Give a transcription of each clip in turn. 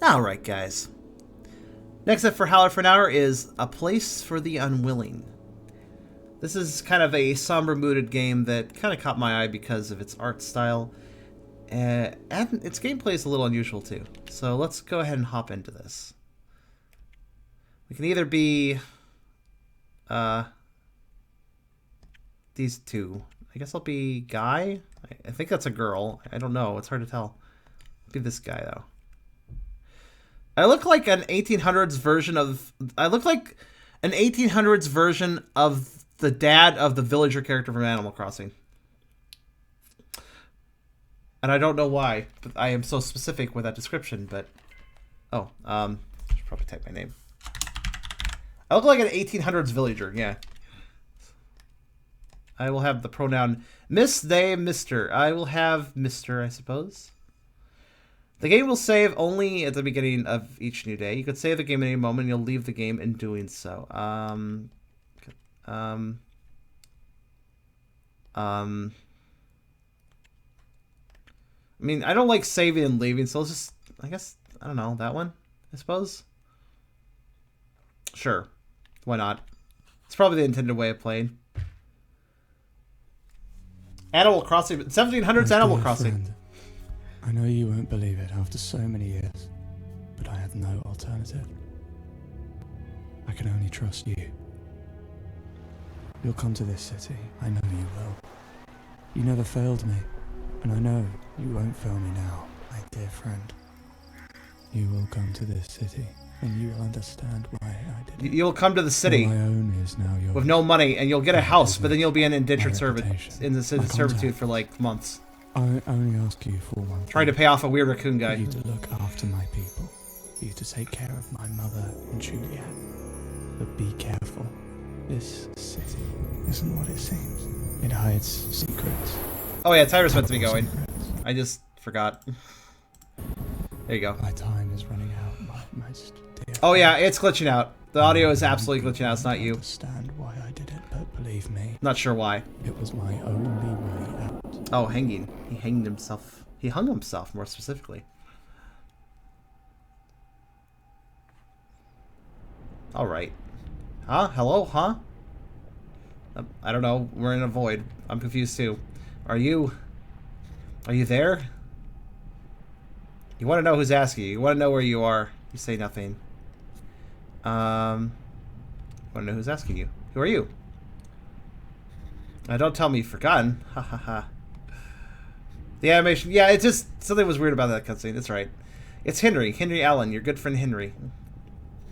Alright, guys. Next up for Howler for an hour is A Place for the Unwilling. This is kind of a somber mooded game that kind of caught my eye because of its art style. And its gameplay is a little unusual too. So let's go ahead and hop into this. We can either be these two. I guess I'll be Guy. I think that's a girl. I don't know. It's hard to tell. I'll be this guy though. I look like an 1800s version of... I look like an 1800s version of the dad of the villager character from Animal Crossing. And I don't know why, but I am so specific with that description, but... Oh, I should probably type my name. I look like an 1800s villager, yeah. I will have the pronoun Miss, they, Mr. I will have Mr., I suppose. The game will save only at the beginning of each new day. You could save the game at any moment, and you'll leave the game in doing so. I mean, I don't like saving and leaving, so let's just, I guess, I don't know, that one, I suppose? Sure. Why not? It's probably the intended way of playing. Animal Crossing, 1700s Animal Crossing. Friend, I know you won't believe it after so many years, but I have no alternative. I can only trust you. You'll come to this city, I know you will. You never failed me, and I know you won't fail me now, my dear friend. You will come to this city, and you will understand why I did it. You'll come to the city All I own is now yours. with no money, and you'll get a house, but then you'll be in indentured reputation, servitude for like months. I only ask you for one thing. Trying to pay off a weird raccoon guy. For you to look after my people. For you to take care of my mother and Juliet. But be careful. This city isn't what it seems. It hides secrets. Oh yeah, Tyra's meant to be going. I just forgot. There you go. My time is running out, my most dear. Oh yeah, it's glitching out. The audio is absolutely glitching out. It's not you. I understand why I did it, but believe me. Not sure why. It was my only way out. Oh, hanging. He hanged himself. He hung himself, more specifically. Alright. Huh? Hello? Huh? I don't know. We're in a void. I'm confused too. Are you there? You want to know who's asking you. You want to know where you are. You say nothing. Want to know who's asking you. Who are you? Don't tell me you've forgotten. Ha ha ha. The animation. Yeah, it's just... Something was weird about that cutscene. That's right. It's Henry. Henry Allen. Your good friend Henry.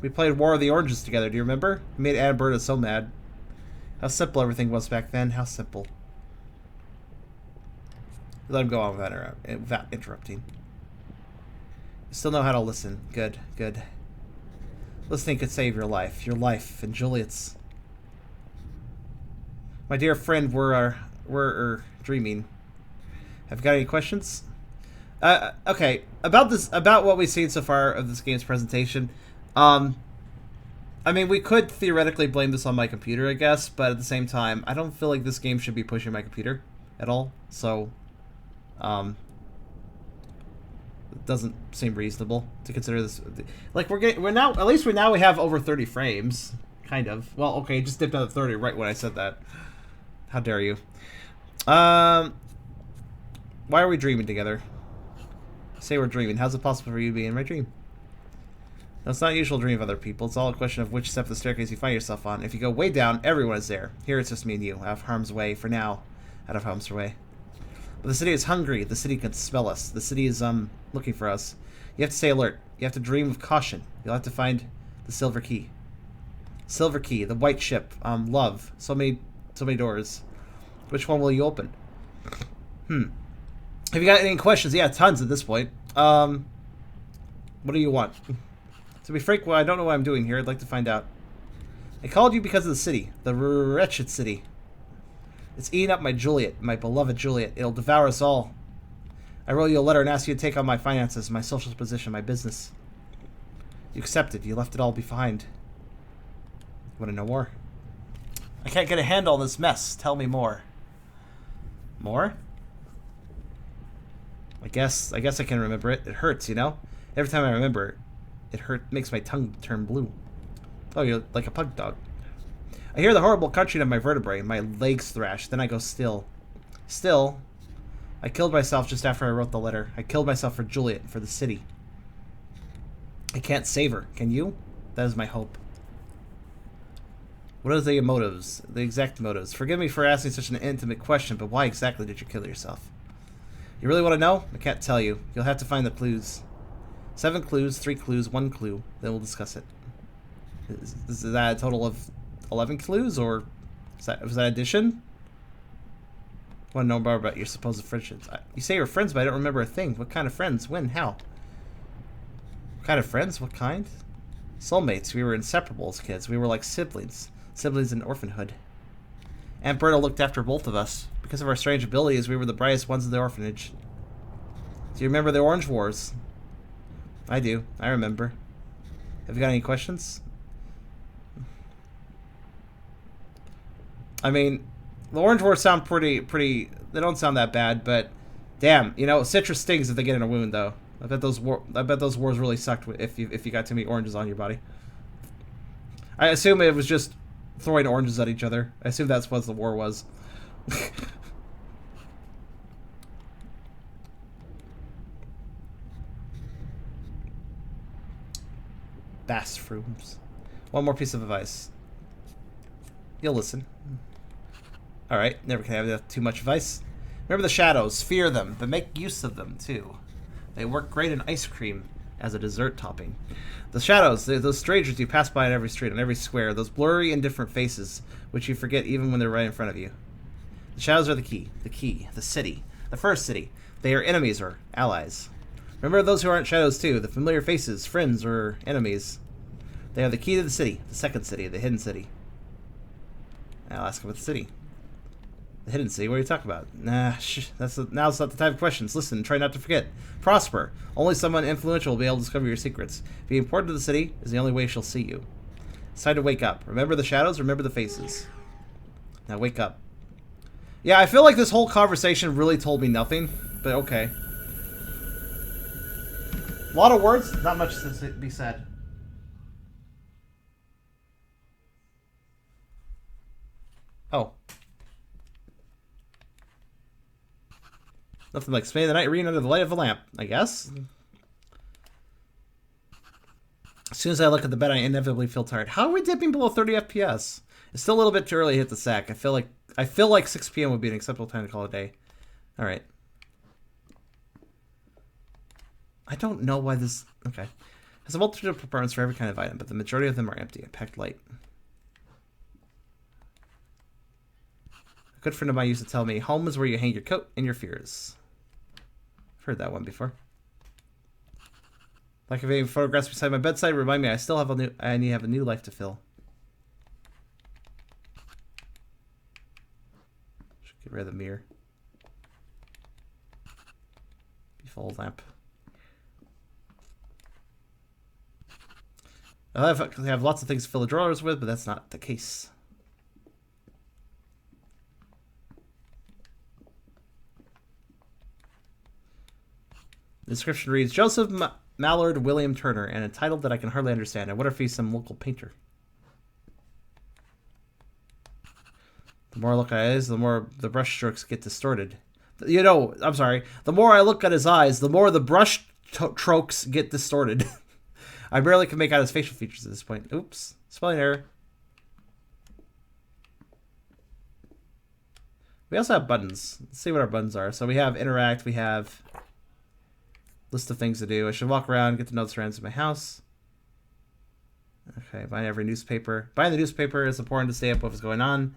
We played War of the Oranges together. Do you remember? We made Alberta so mad. How simple everything was back then. How simple. Let him go on without interrupting. You still know how to listen. Good, good. Listening could save your life. Your life and Juliet's. My dear friend, we're dreaming. Have you got any questions? Okay, about what we've seen so far of this game's presentation. I mean, we could theoretically blame this on my computer, I guess, but at the same time, I don't feel like this game should be pushing my computer at all. So, it doesn't seem reasonable to consider this. Like we're now at least we have over 30 frames, kind of. Well, okay, it just dipped out of 30 right when I said that. How dare you? Why are we dreaming together? Say we're dreaming. How's it possible for you to be in my dream? No, it's not usual to dream of other people. It's all a question of which step of the staircase you find yourself on. If you go way down, everyone is there. Here it's just me and you, out of harm's way for now. Out of harm's way. But the city is hungry. The city can smell us. The city is, looking for us. You have to stay alert. You have to dream with caution. You'll have to find the silver key. Silver key, the white ship, love. So many doors. Which one will you open? Have you got any questions? Yeah, tons at this point. What do you want? To be frank, well, I don't know what I'm doing here. I'd like to find out. I called you because of the city. The wretched city. It's eating up my Juliet, my beloved Juliet. It'll devour us all. I wrote you a letter and asked you to take on my finances, my social position, my business. You accepted. You left it all behind. You want to know more? I can't get a handle on this mess. Tell me more. More? I guess I can remember it. It hurts, you know? Every time I remember, it makes my tongue turn blue. Oh, you're like a pug dog. I hear the horrible crunching of my vertebrae. My legs thrash. Then I go still. Still. I killed myself just after I wrote the letter. I killed myself for Juliet, for the city. I can't save her. Can you? That is my hope. What are the motives? The exact motives. Forgive me for asking such an intimate question, but why exactly did you kill yourself? You really want to know? I can't tell you. You'll have to find the clues. 7 clues, 3 clues, 1 clue. Then we'll discuss it. Is that a total of 11 clues, or was that addition? I want to know more about your supposed friendships. You say you're friends, but I don't remember a thing. What kind of friends? When? How? What kind of friends? What kind? Soulmates. We were inseparable as kids. We were like siblings. Siblings in orphanhood. Aunt Berta looked after both of us. Because of our strange abilities, we were the brightest ones in the orphanage. Do you remember the Orange Wars? I do. I remember. Have you got any questions? I mean, the Orange Wars sound pretty. They don't sound that bad, but damn, you know, citrus stings if they get in a wound, though. I bet those wars really sucked if you got too many oranges on your body. I assume it was just throwing oranges at each other. I assume that's what the war was. Bass fruits. One more piece of advice. You'll listen. Alright, never can have too much advice. Remember the shadows. Fear them, but make use of them, too. They work great in ice cream as a dessert topping. The shadows, those strangers you pass by on every street, on every square, those blurry, indifferent faces, which you forget even when they're right in front of you. The shadows are the key, the city, the first city. They are enemies or allies. Remember those who aren't shadows too, the familiar faces, friends or enemies. They are the key to the city, the second city, the hidden city. I'll ask about the city. The hidden city, what are you talking about? Nah, now it's not the type of questions. Listen, try not to forget. Prosper. Only someone influential will be able to discover your secrets. Being important to the city is the only way she'll see you. It's time to wake up. Remember the shadows, remember the faces. Now wake up. Yeah, I feel like this whole conversation really told me nothing, but okay. A lot of words, not much to be said. Oh. Nothing like spending the night reading under the light of a lamp, I guess. As soon as I look at the bed, I inevitably feel tired. How are we dipping below 30 FPS? It's still a little bit too early to hit the sack. I feel like 6 p.m. would be an acceptable time to call it a day. All right. I don't know why this... Okay. Has a multitude of compartments for every kind of item, but the majority of them are empty. I packed light. A good friend of mine used to tell me, home is where you hang your coat and your fears. I've heard that one before. Like having photographs beside my bedside remind me I need to have a new life to fill. Should get rid of the mirror. Default lamp. I have lots of things to fill the drawers with, but that's not the case. The description reads, Joseph Mallard William Turner, and a title that I can hardly understand. I wonder if he's some local painter. The more I look at his eyes, the more the brush strokes get distorted. You know, I'm sorry. The more I look at his eyes, the more the brush strokes get distorted. I barely can make out his facial features at this point. Oops. Spelling error. We also have buttons. Let's see what our buttons are. So we have interact. We have list of things to do. I should walk around, get to know the surroundings of my house. Okay, buying every newspaper. Buying the newspaper is important to stay up with what's going on.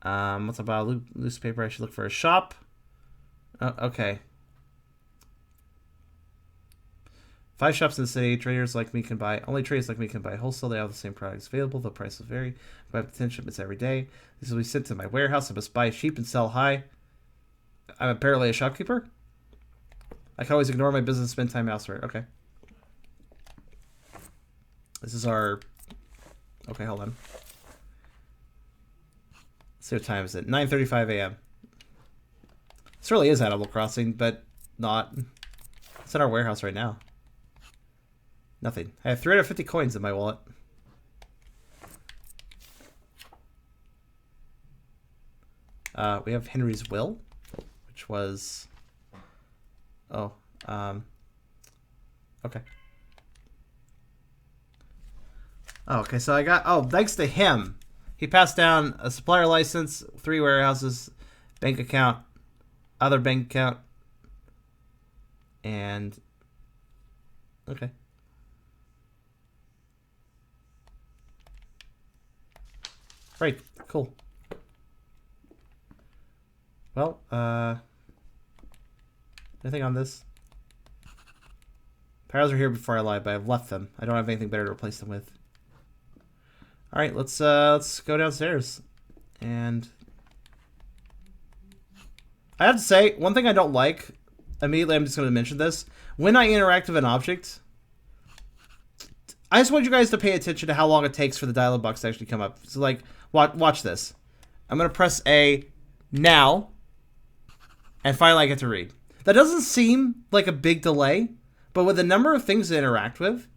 What's about a newspaper? I should look for a shop. Okay. 5 shops in the city. Traders like me can buy. Only traders like me can buy wholesale. They have the same products available. The prices vary. I have 10 shipments every day. These will be sent to my warehouse. I must buy cheap and sell high. I'm apparently a shopkeeper. I can always ignore my business and spend time elsewhere. Okay. This is our... Okay, hold on. Let's see what time is it. 9:35 a.m. This really is Animal Crossing, but not. It's in our warehouse right now. Nothing. I have 350 coins in my wallet. We have Henry's will, which was... Oh, okay. Oh, okay, so I got... Oh, thanks to him. He passed down a supplier license, 3 warehouses, bank account, other bank account, and... Okay. Right, cool. Well, anything on this? Piles are here before I lied, but I've left them. I don't have anything better to replace them with. Alright, let's go downstairs. And I have to say, one thing I don't like, immediately I'm just going to mention this. When I interact with an object, I just want you guys to pay attention to how long it takes for the dialog box to actually come up. So, like, watch this. I'm going to press A now, and finally I get to read. That doesn't seem like a big delay, but with the number of things to interact with,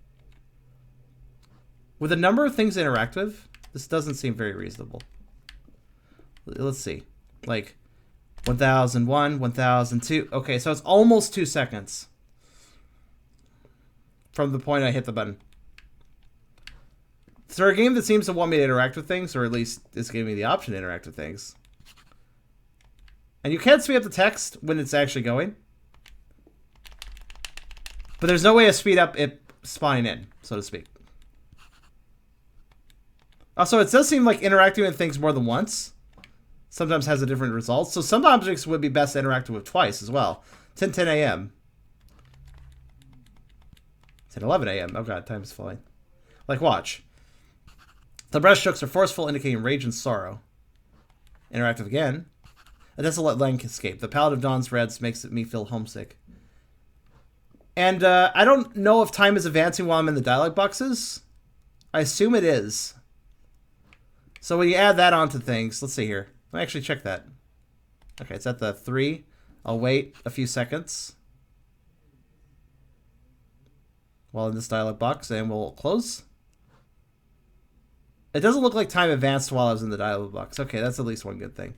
this doesn't seem very reasonable. Let's see. Like, 1001, 1002. Okay, so it's almost 2 seconds from the point I hit the button. Is there a game that seems to want me to interact with things, or at least is giving me the option to interact with things? And you can't speed up the text when it's actually going. But there's no way to speed up it spawning in, so to speak. Also, it does seem like interacting with things more than once sometimes has a different result. So some objects would be best interacted with twice as well. 10:10 a.m. 10:11 a.m. Oh god, time is flying. Like, watch. The brushstrokes are forceful, indicating rage and sorrow. Interactive again. A desolate landscape. The palette of dawn's reds makes me feel homesick. And I don't know if time is advancing while I'm in the dialog boxes. I assume it is. So when you add that onto things, let's see here. Let me actually check that. Okay, it's at the 3. I'll wait a few seconds while in this dialog box, and we'll close. It doesn't look like time advanced while I was in the dialog box. Okay, that's at least one good thing.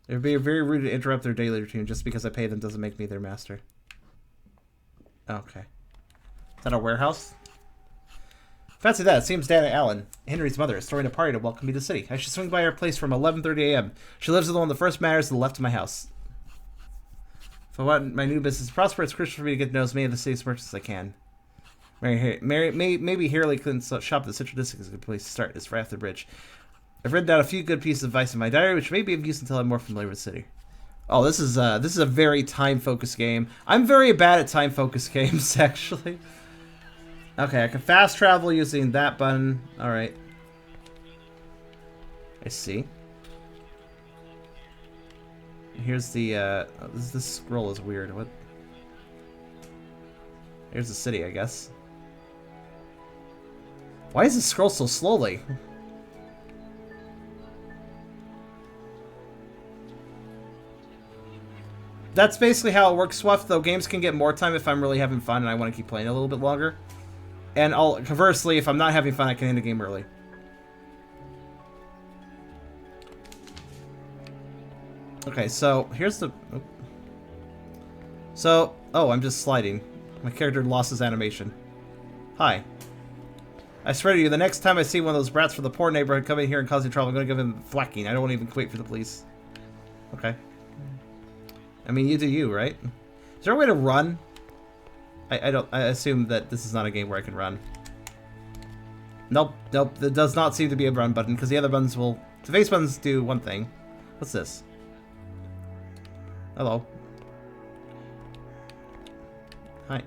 It would be very rude to interrupt their daily routine just because I pay them doesn't make me their master. Okay. Is that a warehouse? Fancy that. It seems Dana Allen, Henry's mother, is throwing a party to welcome me to the city. I should swing by her place from 11:30 a.m. She lives in the one of the first matters to the left of my house. If I want my new business to prosper, it's crucial for me to get to know as many of the city's merchants as I can. Maybe Harley Clinton's shop at the Central District is a good place to start. It's right off the bridge. I've written down a few good pieces of advice in my diary, which may be of use until I'm more familiar with the city. Oh, this is a very time-focused game. I'm very bad at time-focused games, actually. Okay, I can fast travel using that button. All right. I see. Here's the this scroll is weird. What? Here's the city, I guess. Why is this scroll so slowly? That's basically how it works, Swift, though games can get more time if I'm really having fun and I want to keep playing a little bit longer. And conversely, if I'm not having fun, I can end the game early. Okay, so here's the... So, oh, I'm just sliding. My character lost his animation. Hi. I swear to you, the next time I see one of those brats from the poor neighborhood coming here and causing trouble, I'm going to give him thwacking. I don't want to even wait for the police. Okay. I mean, you do you, right? Is there a way to run? I assume that this is not a game where I can run. Nope, nope. There does not seem to be a run button, because the other buttons will... The face buttons do one thing. What's this? Hello. Hi.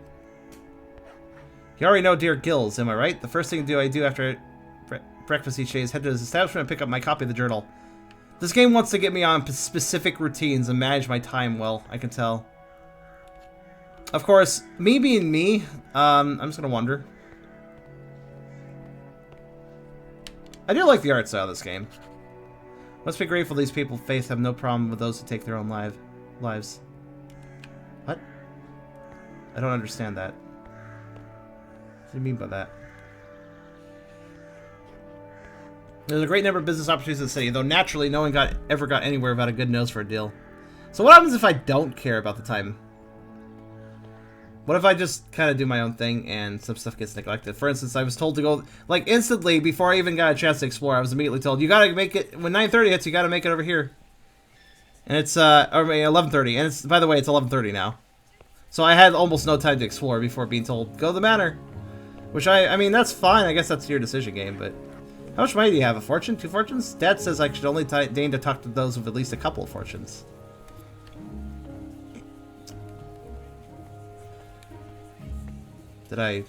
You already know Dear Gills, am I right? The first thing I do after breakfast each day is head to his establishment and pick up my copy of the journal. This game wants to get me on specific routines and manage my time well, I can tell. Of course, me being me, I'm just gonna wonder. I do like the art style of this game. Must be grateful these people face have no problem with those who take their own lives. What? I don't understand that. What do you mean by that? There's a great number of business opportunities in the city, though naturally no one ever got anywhere without a good nose for a deal. So what happens if I don't care about the time? What if I just kind of do my own thing and some stuff gets neglected? For instance, I was told to go, like, instantly, before I even got a chance to explore, I was immediately told, you gotta make it, when 9:30 hits, you gotta make it over here. And it's, or 11:30, and it's, by the way, it's 11:30 now. So I had almost no time to explore before being told, go to the manor. Which I mean, that's fine, I guess that's your decision game, but... How much money do you have? A fortune? 2 fortunes? Dad says I should only deign to talk to those with at least a couple of fortunes. Did I...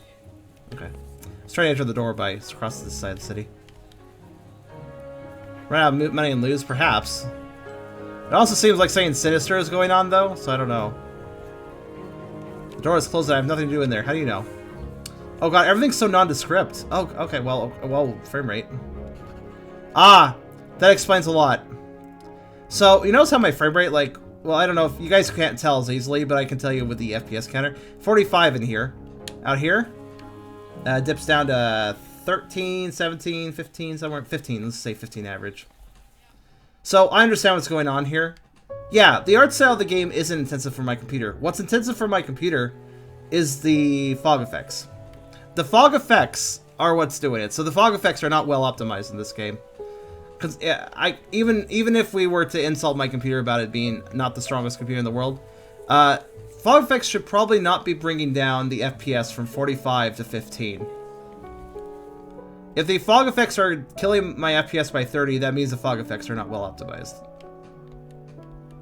Okay. Let's try to enter the door by across this side of the city. Run out of money and lose? Perhaps. It also seems like something sinister is going on, though, so I don't know. The door is closed and I have nothing to do in there. How do you know? Oh god, everything's so nondescript. Oh, okay, well, frame rate. Ah, that explains a lot. So, you notice how my frame rate, like, well, I don't know if you guys can't tell as easily, but I can tell you with the FPS counter. 45 in here. Out here, dips down to 13, 17, 15, somewhere 15. Let's say 15 average. So, I understand what's going on here. Yeah, the art style of the game isn't intensive for my computer. What's intensive for my computer is the fog effects. The fog effects are what's doing it. So the fog effects are not well optimized in this game. Because even if we were to insult my computer about it being not the strongest computer in the world, fog effects should probably not be bringing down the FPS from 45 to 15. If the fog effects are killing my FPS by 30, that means the fog effects are not well optimized.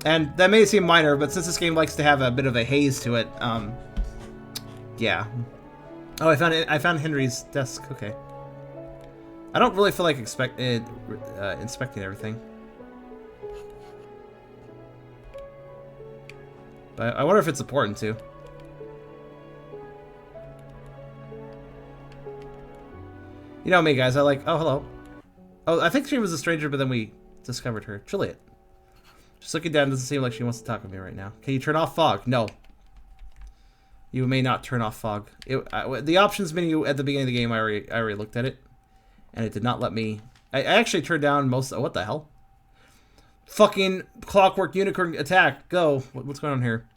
And that may seem minor, but since this game likes to have a bit of a haze to it, yeah. Oh, I found Henry's desk. Okay. I don't really feel like inspecting everything. But I wonder if it's important to. You know me, guys. I like. Oh, hello. Oh, I think she was a stranger, but then we discovered her. Juliet. Just looking down, doesn't seem like she wants to talk with me right now. Can you turn off fog? No. You may not turn off fog. The options menu at the beginning of the game, I already looked at it. And it did not let me... I actually turned down most... Oh, what the hell? Fucking clockwork unicorn attack. Go. What's going on here?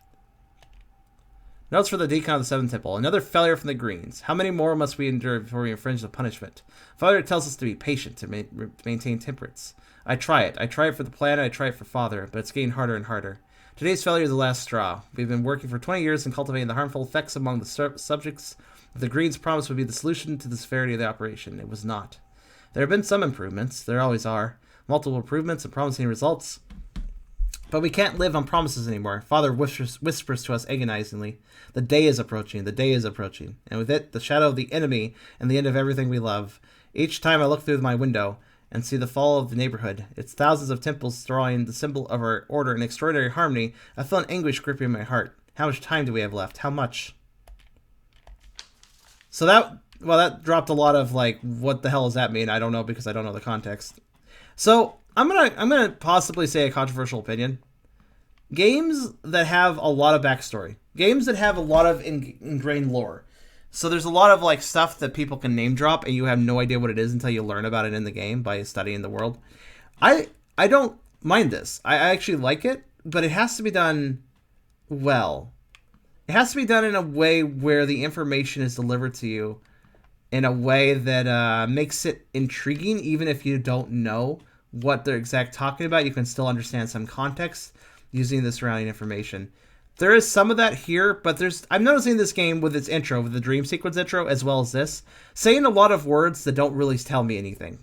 Notes for the decon of the 7th temple. Another failure from the Greens. How many more must we endure before we infringe the punishment? Father tells us to be patient, to maintain temperance. I try it. I try it for the plan, and I try it for Father, but it's getting harder and harder. Today's failure is the last straw. We've been working for 20 years and cultivating the harmful effects among the subjects. The Greens' promise would be the solution to the severity of the operation. It was not. There have been some improvements. There always are. Multiple improvements and promising results. But we can't live on promises anymore. Father whispers to us agonizingly. The day is approaching. The day is approaching. And with it, the shadow of the enemy and the end of everything we love. Each time I look through my window and see the fall of the neighborhood, its thousands of temples throwing the symbol of our order in extraordinary harmony, I feel an anguish gripping my heart. How much time do we have left? How much? So that dropped a lot of, like, what the hell does that mean? I don't know, because I don't know the context. So, I'm gonna possibly say a controversial opinion. Games that have a lot of backstory. Games that have a lot of ingrained lore. So there's a lot of, like, stuff that people can name drop and you have no idea what it is until you learn about it in the game by studying the world. I don't mind this. I actually like it, but it has to be done well. It has to be done in a way where the information is delivered to you in a way that makes it intriguing, even if you don't know what they're exact talking about. You can still understand some context using the surrounding information. There is some of that here, but I'm noticing this game with its intro, with the dream sequence intro, as well as this, saying a lot of words that don't really tell me anything.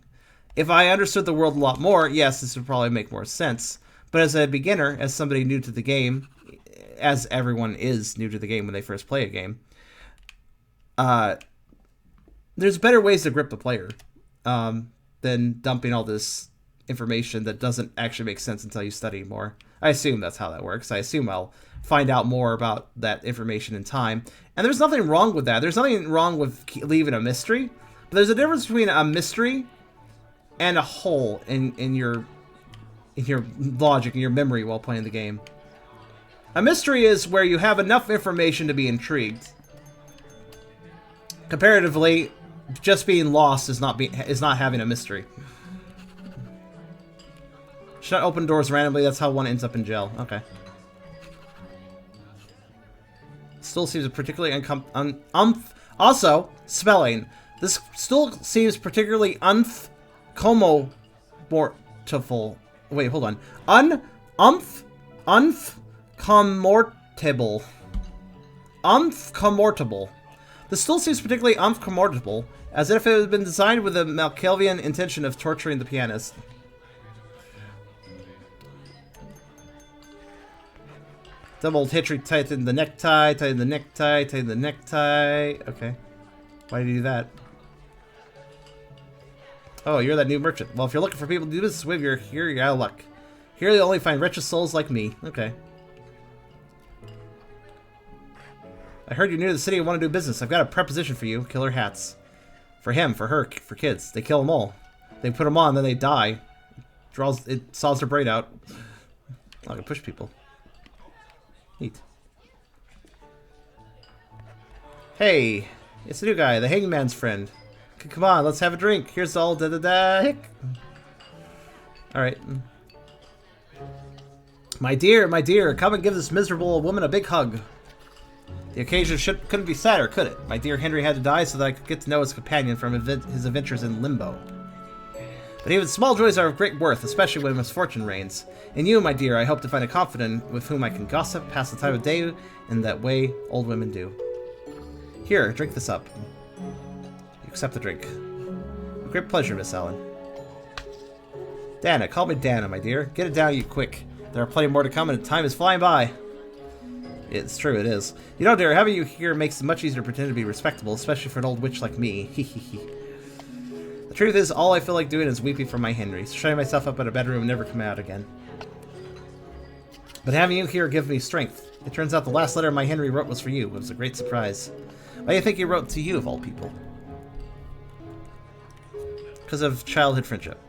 If I understood the world a lot more, yes, this would probably make more sense. But as a beginner, as somebody new to the game, as everyone is new to the game when they first play a game, there's better ways to grip the player than dumping all this information that doesn't actually make sense until you study more. I assume that's how that works. I assume I'll find out more about that information in time. And there's nothing wrong with that. There's nothing wrong with leaving a mystery. But there's a difference between a mystery and a hole in your in your logic, in your memory while playing the game. A mystery is where you have enough information to be intrigued. Comparatively, just being lost is not having a mystery. Shut open doors randomly, that's how one ends up in jail. Okay. Still seems particularly also, spelling. This still seems particularly uncomfortable. Wait, hold on. Uncomfortable. Uncomfortable. This still seems particularly uncomfortable, as if it had been designed with a Machiavellian intention of torturing the pianist. Double hitchery, tighten the necktie, tighten the necktie, tighten the necktie. Okay. Why did you do that? Oh, you're that new merchant. Well, if you're looking for people to do business with, you're out of luck. Here you'll only find wretched souls like me. Okay. I heard you're new to the city and want to do business. I've got a preposition for you. Killer hats. For him, for her, for kids. They kill them all. They put them on, then they die. It saws their brain out. I can push people. Neat. Hey, it's the new guy, the hangman's friend. Come on, let's have a drink. Here's all hick. Alright. My dear, come and give this miserable woman a big hug. The occasion couldn't be sadder, could it? My dear Henry had to die so that I could get to know his companion from his adventures in Limbo. But even small joys are of great worth, especially when misfortune reigns. In you, my dear, I hope to find a confidant with whom I can gossip, pass the time of day in that way old women do. Here, drink this up. You accept the drink. With great pleasure, Miss Allen. Dana, call me Dana, my dear. Get it down, you quick. There are plenty more to come, and time is flying by. It's true, it is. You know, dear, having you here makes it much easier to pretend to be respectable, especially for an old witch like me. Hee hee hee. The truth is, all I feel like doing is weeping for my Henry, shutting myself up in a bedroom and never come out again. But having you here gives me strength. It turns out the last letter my Henry wrote was for you. It was a great surprise. Why do you think he wrote to you, of all people? Because of childhood friendship.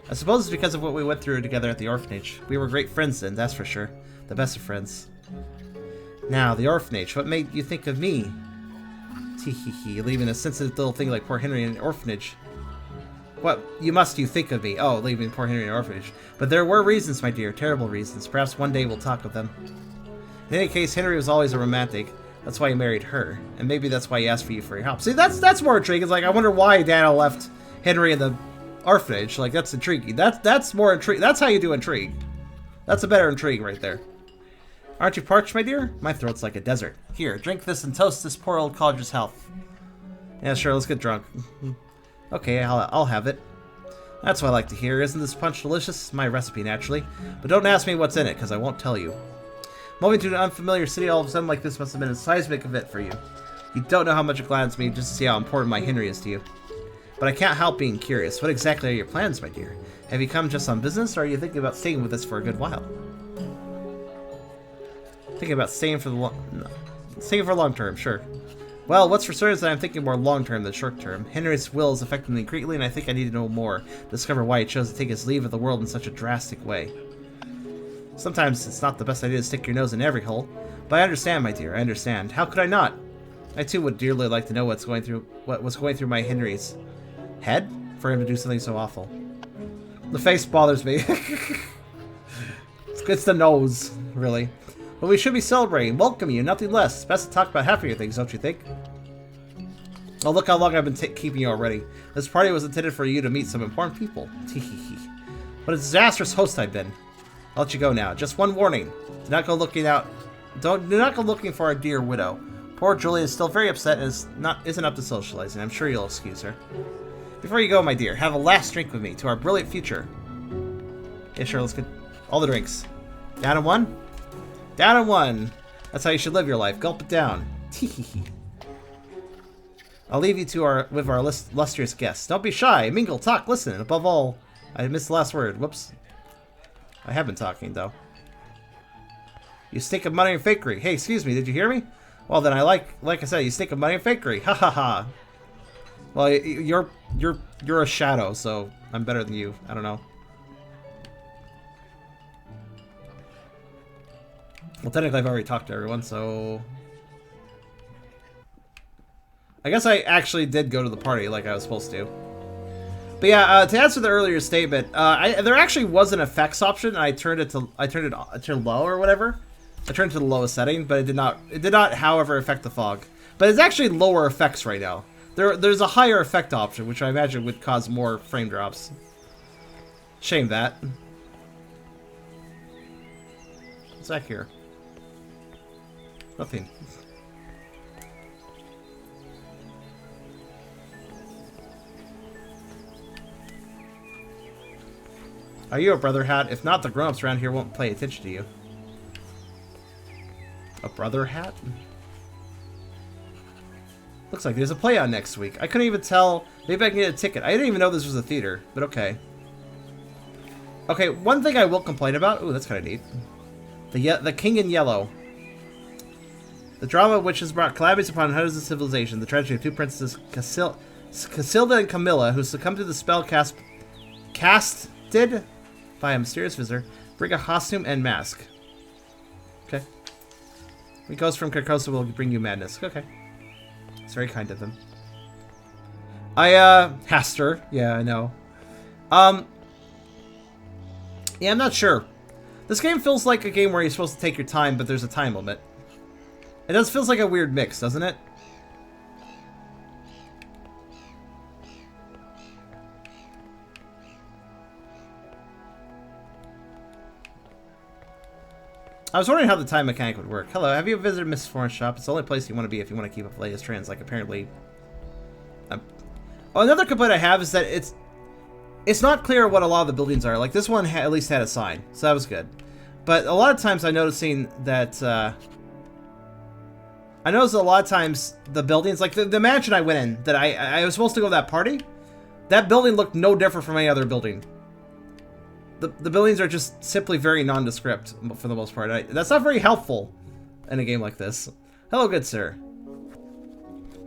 I suppose it's because of what we went through together at the orphanage. We were great friends then, that's for sure. The best of friends. Now, the orphanage. What made you think of me? Tee-hee-hee, leaving a sensitive little thing like poor Henry in an orphanage. What you think of me? Oh, leaving poor Henry in an orphanage. But there were reasons, my dear, terrible reasons. Perhaps one day we'll talk of them. In any case, Henry was always a romantic. That's why he married her. And maybe that's why he asked for your help. See, that's more intriguing. It's like, I wonder why Dana left Henry in the orphanage. Like, that's intriguing. That's more intrigue. That's how you do intrigue. That's a better intrigue right there. Aren't you parched, my dear? My throat's like a desert. Here, drink this and toast this poor old college's health. Yeah, sure, let's get drunk. Okay, I'll have it. That's what I like to hear. Isn't this punch delicious? My recipe, naturally. But don't ask me what's in it, because I won't tell you. Moving to an unfamiliar city all of a sudden like this must have been a seismic event for you. You don't know how much it gladdens me just to see how important my Henry is to you. But I can't help being curious. What exactly are your plans, my dear? Have you come just on business, or are you thinking about staying with us for a good while? Thinking about staying for long term, sure. Well, what's for certain is that I'm thinking more long term than short term. Henry's will is affecting me greatly, and I think I need to know more to discover why he chose to take his leave of the world in such a drastic way. Sometimes it's not the best idea to stick your nose in every hole, but I understand, my dear. I understand. How could I not? I too would dearly like to know what was going through my Henry's head for him to do something so awful. The face bothers me. It's the nose, really. But we should be celebrating, welcome you, nothing less. It's best to talk about happier things, don't you think? Oh, look how long I've been keeping you already. This party was intended for you to meet some important people. Teehee. What a disastrous host I've been. I'll let you go now. Just one warning. Do not go looking for our dear widow. Poor Julie is still very upset and isn't up to socializing. I'm sure you'll excuse her. Before you go, my dear, have a last drink with me to our brilliant future. Yeah, sure, let's get all the drinks. Down in one? Down in one. That's how you should live your life. Gulp it down. Teehee. I'll leave you with our illustrious guests. Don't be shy. Mingle, talk, listen. And above all, I missed the last word. Whoops. I have been talking, though. You stink of money and fakery. Hey, excuse me, did you hear me? Well, then like I said, you stink of money and fakery. Ha ha ha. Well, you're a shadow, so I'm better than you. I don't know. Well, technically I've already talked to everyone, so... I guess I actually did go to the party like I was supposed to. But yeah, to answer the earlier statement, there actually was an effects option, and I turned it to low or whatever. I turned it to the lowest setting, but it did not, however, affect the fog. But it's actually lower effects right now. There's a higher effect option, which I imagine would cause more frame drops. Shame that. What's that here? Nothing. Are you a brother hat? If not, the grown-ups around here won't pay attention to you. A brother hat? Looks like there's a play on next week. I couldn't even tell. Maybe I can get a ticket. I didn't even know this was a theater, but okay. Okay, one thing I will complain about. Ooh, that's kind of neat. The King in Yellow. The drama which has brought calamities upon hundreds of civilization. The tragedy of two princesses, Casilda and Camilla, who succumbed to the spell casted by a mysterious visitor, bring a costume and mask. Okay. When it goes from Carcosa will bring you madness. Okay. It's very kind of them. Haster. Yeah, I know. Yeah, I'm not sure. This game feels like a game where you're supposed to take your time, but there's a time limit. It does feels like a weird mix, doesn't it? I was wondering how the time mechanic would work. Hello, have you visited Mrs. Florence shop? It's the only place you want to be if you want to keep up with the latest trends. Like, apparently... Oh, another complaint I have is that it's not clear what a lot of the buildings are. Like, this one at least had a sign, so that was good. But a lot of times I'm noticing that... I noticed a lot of times the buildings... Like, the mansion I went in, that I was supposed to go to that party, that building looked no different from any other building. The buildings are just simply very nondescript for the most part. That's not very helpful in a game like this. Hello, good sir.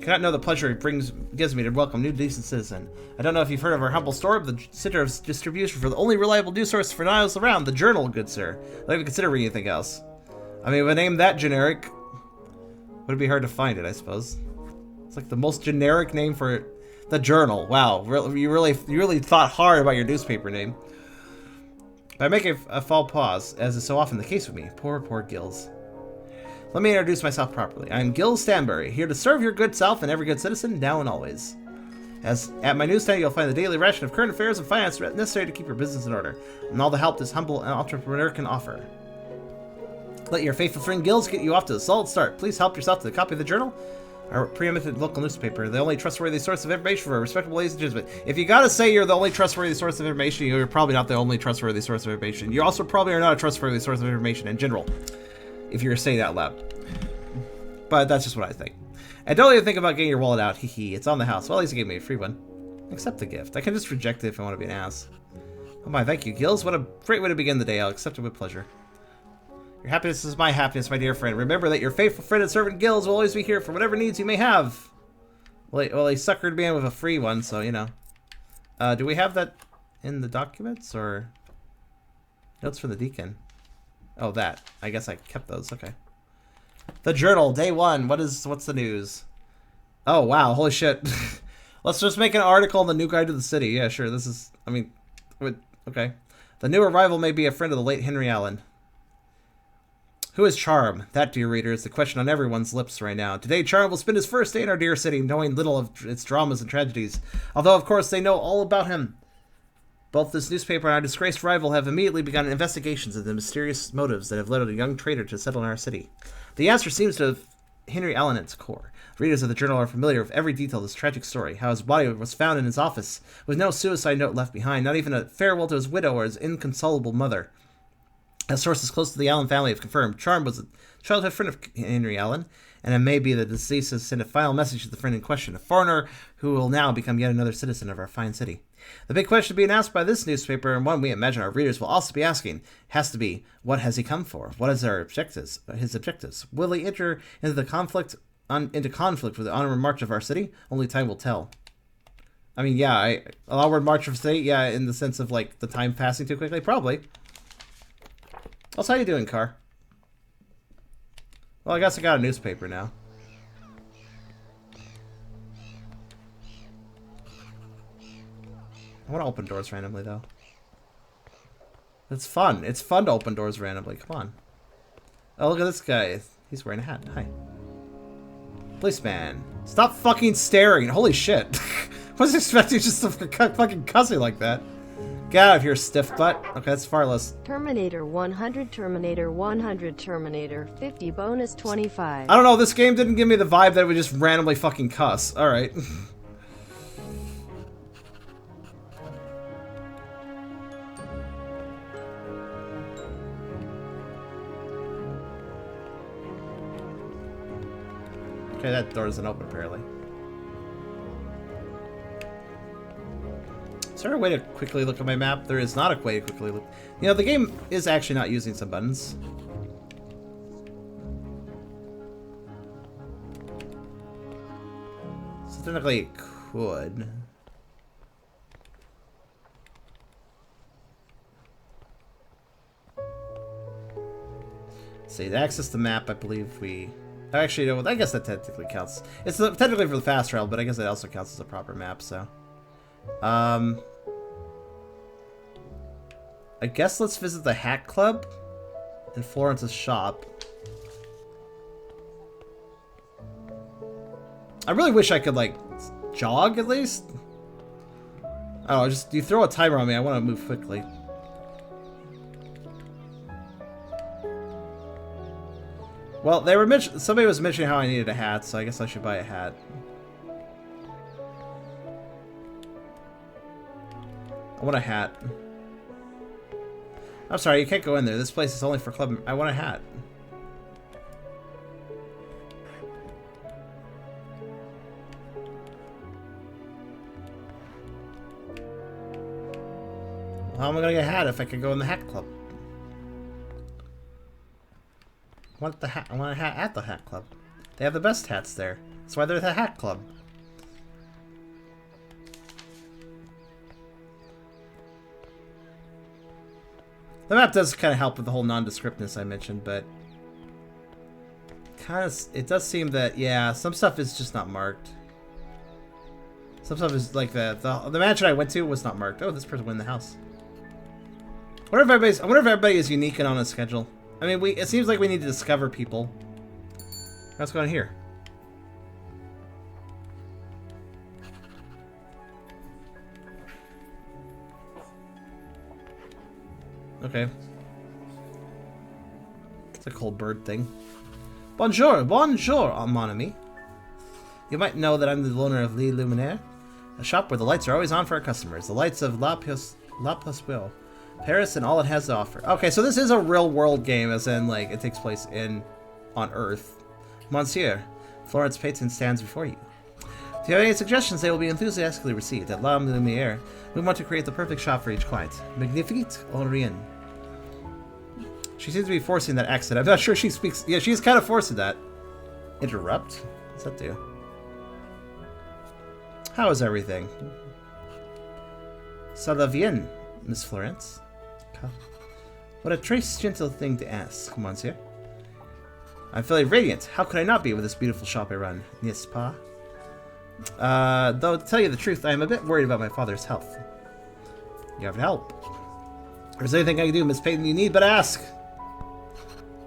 Cannot know the pleasure it gives me to welcome new decent citizen. I don't know if you've heard of our humble store, but the center of distribution for the only reliable news source for miles around, the Journal, good sir. Don't even consider reading anything else. I mean, with a name that generic, would it be hard to find it, I suppose? It's like the most generic name for the Journal. Wow, you really thought hard about your newspaper name. But I make a false pause, as is so often the case with me. Poor Gills. Let me introduce myself properly. I am Gills Stanbury, here to serve your good self and every good citizen, now and always. As at my newsstand, you'll find the daily ration of current affairs and finance necessary to keep your business in order, and all the help this humble entrepreneur can offer. Let your faithful friend Gills get you off to a solid start. Please help yourself to a copy of the Journal, our preeminent local newspaper, the only trustworthy source of information for respectable ladies and gentlemen. If you gotta say you're the only trustworthy source of information, you're probably not the only trustworthy source of information. You also probably are not a trustworthy source of information in general, if you're saying that out loud. But that's just what I think. And don't even think about getting your wallet out. Hee. It's on the house. Well, at least you gave me a free one. Accept the gift. I can just reject it if I want to be an ass. Oh my, thank you, Gills. What a great way to begin the day. I'll accept it with pleasure. Your happiness is my happiness, my dear friend. Remember that your faithful friend and servant Gills will always be here for whatever needs you may have. Well, he suckered me in with a free one, so, you know. Do we have that in the documents, or... Notes from the deacon. Oh, that. I guess I kept those. Okay. The Journal, day 1. What's the news? Oh, wow. Holy shit. Let's just make an article on the new guide to the city. Yeah, sure. This is... I mean... Okay. The new arrival may be a friend of the late Henry Allen. Who is Charm? That, dear reader, is the question on everyone's lips right now. Today, Charm will spend his first day in our dear city, knowing little of its dramas and tragedies. Although, of course, they know all about him. Both this newspaper and our disgraced rival have immediately begun investigations into the mysterious motives that have led a young traitor to settle in our city. The answer seems to have Henry Allen at its core. Readers of the Journal are familiar with every detail of this tragic story, how his body was found in his office, with no suicide note left behind, not even a farewell to his widow or his inconsolable mother. As sources close to the Allen family have confirmed, Charm was a childhood friend of Henry Allen, and it may be that the deceased has sent a final message to the friend in question, a foreigner who will now become yet another citizen of our fine city. The big question being asked by this newspaper, and one we imagine our readers will also be asking, has to be, what has he come for? What is his objectives? Will he enter into the conflict with the onward march of our city? Only time will tell. I mean, yeah, onward march of city, yeah, in the sense of, like, the time passing too quickly? Probably. Also, how you doing, Car? Well, I guess I got a newspaper now. I want to open doors randomly, though. It's fun. It's fun to open doors randomly. Come on. Oh, look at this guy. He's wearing a hat. Hi. Policeman. Stop fucking staring. Holy shit. I was expecting just to fucking cuss you like that. Get out of here, stiff butt. Okay, that's far less. Terminator 100, Terminator 100, Terminator 50, bonus 25. I don't know. This game didn't give me the vibe that it would just randomly fucking cuss. Alright. Okay, that door doesn't open, apparently. Is there a way to quickly look at my map? There is not a way to quickly look. You know, the game is actually not using some buttons. So technically it could. Let's see, to access the map, I believe we... Actually, no, I guess that technically counts. It's technically for the fast travel, but I guess it also counts as a proper map, so... I guess let's visit the Hat Club and Florence's shop. I really wish I could, like, jog at least. Oh, just you throw a timer on me. I want to move quickly. Well, they were somebody was mentioning how I needed a hat, so I guess I should buy a hat. I want a hat. I'm sorry, you can't go in there. This place is only for club. I want a hat. Well, how am I gonna get a hat if I can go in the hat club? I want the hat. I want a hat at the hat club. They have the best hats there. That's why they're the hat club. The map does kind of help with the whole nondescriptness I mentioned, but it does seem that, yeah, some stuff is just not marked. Some stuff is like the mansion I went to was not marked. Oh, this person went in the house. I wonder if everybody is unique and on a schedule. I mean, it seems like we need to discover people. What's going on here? Okay. It's a cold bird thing. Bonjour, bonjour, mon ami. You might know that I'm the owner of Le Luminaire, a shop where the lights are always on for our customers. The lights of La Pasquille, Paris, and all it has to offer. Okay, so this is a real-world game, as in, like, it takes place on Earth. Monsieur, Florence Payton stands before you. If you have any suggestions, they will be enthusiastically received. At La Lumiere, we want to create the perfect shop for each client. Magnifique ou rien. She seems to be forcing that accent. I'm not sure she speaks... Yeah, she's kind of forcing that. Interrupt? What's that do? How is everything? Ça va bien, Miss Florence. What a très gentle thing to ask, monsieur. I'm feeling radiant. How could I not be with this beautiful shop I run? N'est-ce pas? Though, to tell you the truth, I am a bit worried about my father's health. You have to help. If there's anything I can do, Miss Payton, you need but ask.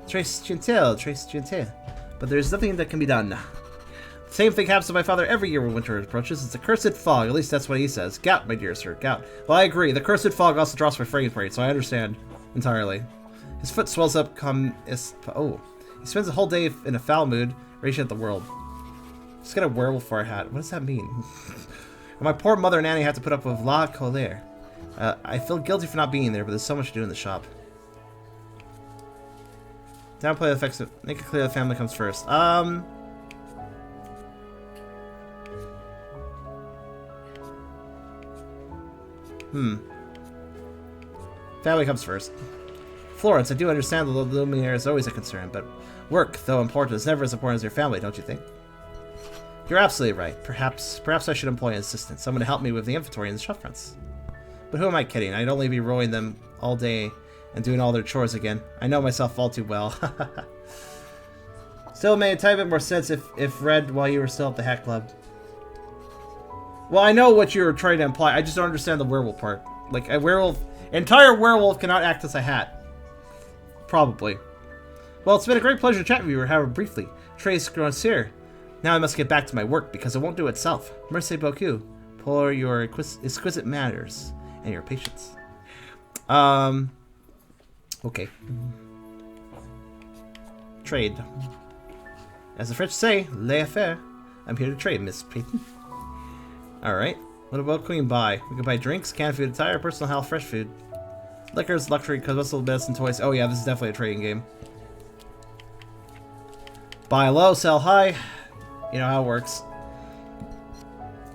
Très gentil. But there's nothing that can be done. The same thing happens to my father every year when winter approaches. It's a cursed fog. At least that's what he says. Gout, my dear sir, gout. Well, I agree. The cursed fog also drops my frame rate, so I understand entirely. His foot swells up. Oh. He spends the whole day in a foul mood, raging at the world. Just got a werewolf for a hat. What does that mean? My poor mother and Annie have to put up with la colère. I feel guilty for not being there, but there's so much to do in the shop. Downplay the effects of... Make it clear the family comes first. Family comes first. Florence, I do understand the Lumiere is always a concern, but work, though important, is never as important as your family, don't you think? You're absolutely right. Perhaps I should employ an assistant, someone to help me with the inventory and the shop fronts. But who am I kidding? I'd only be rowing them all day and doing all their chores again. I know myself all too well. Still made a tiny bit more sense if read while you were still at the Hat Club. Well, I know what you were trying to imply. I just don't understand the werewolf part. Like, a werewolf... Entire werewolf cannot act as a hat. Probably. Well, it's been a great pleasure to chat with you, however briefly. Tres Grossier. Now I must get back to my work, because it won't do itself. Merci beaucoup pour your exquisite manners and your patience. Okay. Trade. As the French say, les affaires. I'm here to trade, Miss Peyton. Alright. What about can we buy? We can buy drinks, canned food, attire, personal health, fresh food. Liquors, luxury, cosmetical medicine, toys. Oh yeah, this is definitely a trading game. Buy low, sell high. You know how it works.